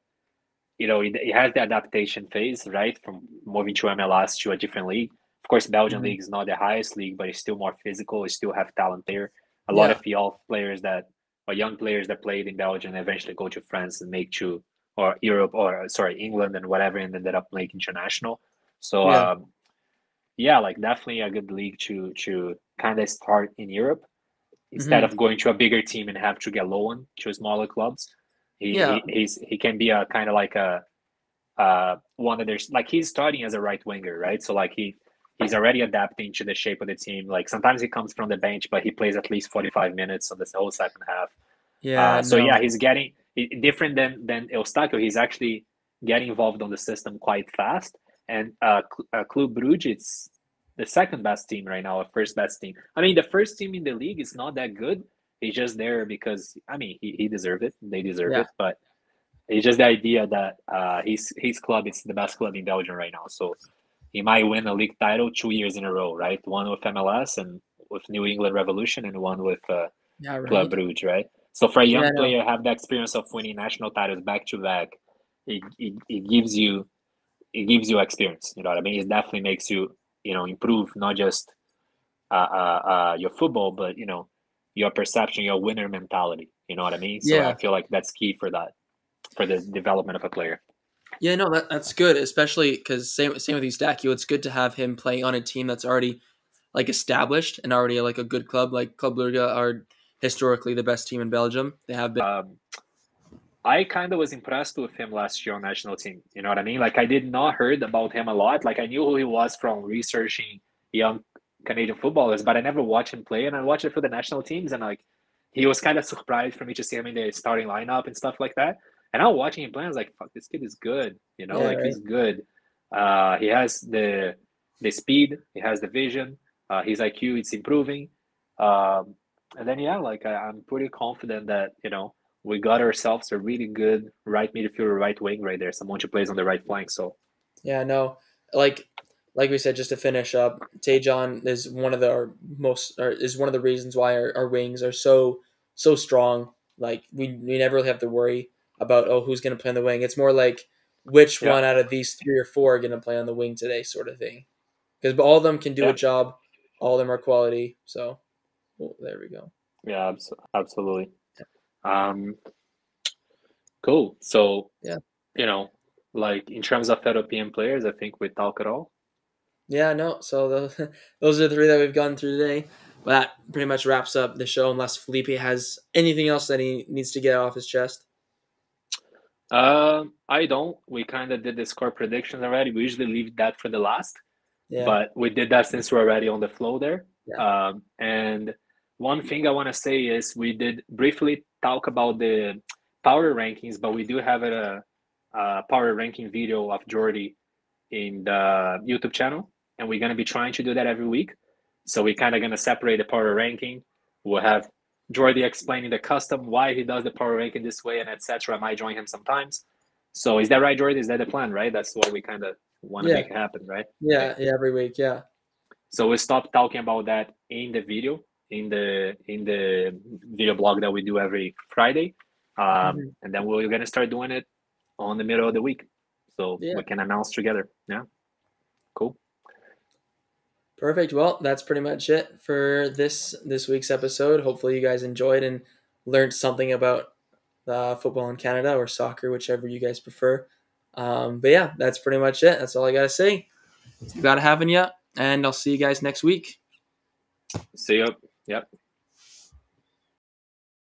he has the adaptation phase, right? From moving to MLS to a different league. Of course, Belgian Mhm. league is not the highest league, but it's still more physical. It still have talent there. A lot of Yeah. players or young players that played in Belgium eventually go to France and make to, or Europe, or sorry, England and whatever, and ended up playing international. So, Yeah. yeah, like definitely a good league to kind of start in Europe instead Hmm. of going to a bigger team and have to get loaned to smaller clubs. Yeah. He can be a kind of like a one of their, like he's starting as a right winger, right? So like he's already adapting to the shape of the team. Like sometimes he comes from the bench, but he plays at least 45 minutes on this whole second half. Yeah. So yeah, No. he's getting different than Eustáquio. He's actually getting involved on the system quite fast. And Club Brugge, it's the second best team right now, a first best team. I mean, the first team in the league is not that good. He's just there because I mean he deserved it. They deserve Yeah. it, but it's just the idea that his club is the best club in Belgium right now. So he might win a league title 2 years in a row, right? One with MLS and with New England Revolution, and one with Yeah. Club Right. Brugge, right? So for a Yeah. young No. player have the experience of winning national titles back to back, it gives you experience. You know what I mean? It definitely makes you improve not just your football, but your perception, your winner mentality. You know what I mean? So I Yeah. feel like that's key for that, for the development of a player. Yeah. No. That's good, especially because same with Eustáquio. It's good to have him playing on a team that's already like established and already like a good club. Like Club Brugge are historically the best team in Belgium. They have been. I kind of was impressed with him last year on national team. You know what I mean? Like I did not heard about him a lot. Like I knew who he was from researching young Canadian footballers, but I never watched him play. And I watched it for the national teams, and like he was kind of surprised for me to see him in the starting lineup and stuff like that. And I was watching him play, I was like, "Fuck, this kid is good." Yeah. Like Right. he's good. He has the speed, he has the vision, his IQ, it's improving. Um, and then yeah, like I'm pretty confident that we got ourselves a really good right midfielder, right wing right there. Someone who plays on the right flank. So Yeah, no, like we said, just to finish up, Tajon is one of the is one of the reasons why our wings are so strong. Like we never really have to worry about who's going to play on the wing. It's more like which yeah, one out of these three or four are going to play on the wing today, sort of thing. Because all of them can do a yeah, job, all of them are quality. So there we go. yeah, absolutely. Um, cool. So Yeah, you know, like in terms of European players, I think we talk it all. yeah, no. So those are the three that we've gone through today. But that pretty much wraps up the show, unless Felipe has anything else that he needs to get off his chest. I don't. We kind of did the score predictions already. We usually leave that for the last, Yeah, but we did that since we're already on the flow there. yeah. And one thing I want to say is we did briefly talk about the power rankings, but we do have a power ranking video of Jordy in the YouTube channel, and we're gonna be trying to do that every week. So we're kind of gonna separate the power ranking. We'll have Jordy explaining the custom, why he does the power ranking this way, and etc. I might join him sometimes. So is that right, Jordy? Is that the plan, right? That's what we kind of want to Yeah, make it happen, right? Okay. yeah, every week, yeah. So we stop talking about that in the video, in the video blog that we do every Friday, Hmm. and then we're gonna start doing it on the middle of the week, so Yeah, we can announce together. Yeah, cool. perfect. Well, that's pretty much it for this week's episode. Hopefully, you guys enjoyed and learned something about football in Canada or soccer, whichever you guys prefer. But yeah, that's pretty much it. That's all I gotta say. Glad having you, and I'll see you guys next week. See you. Yep.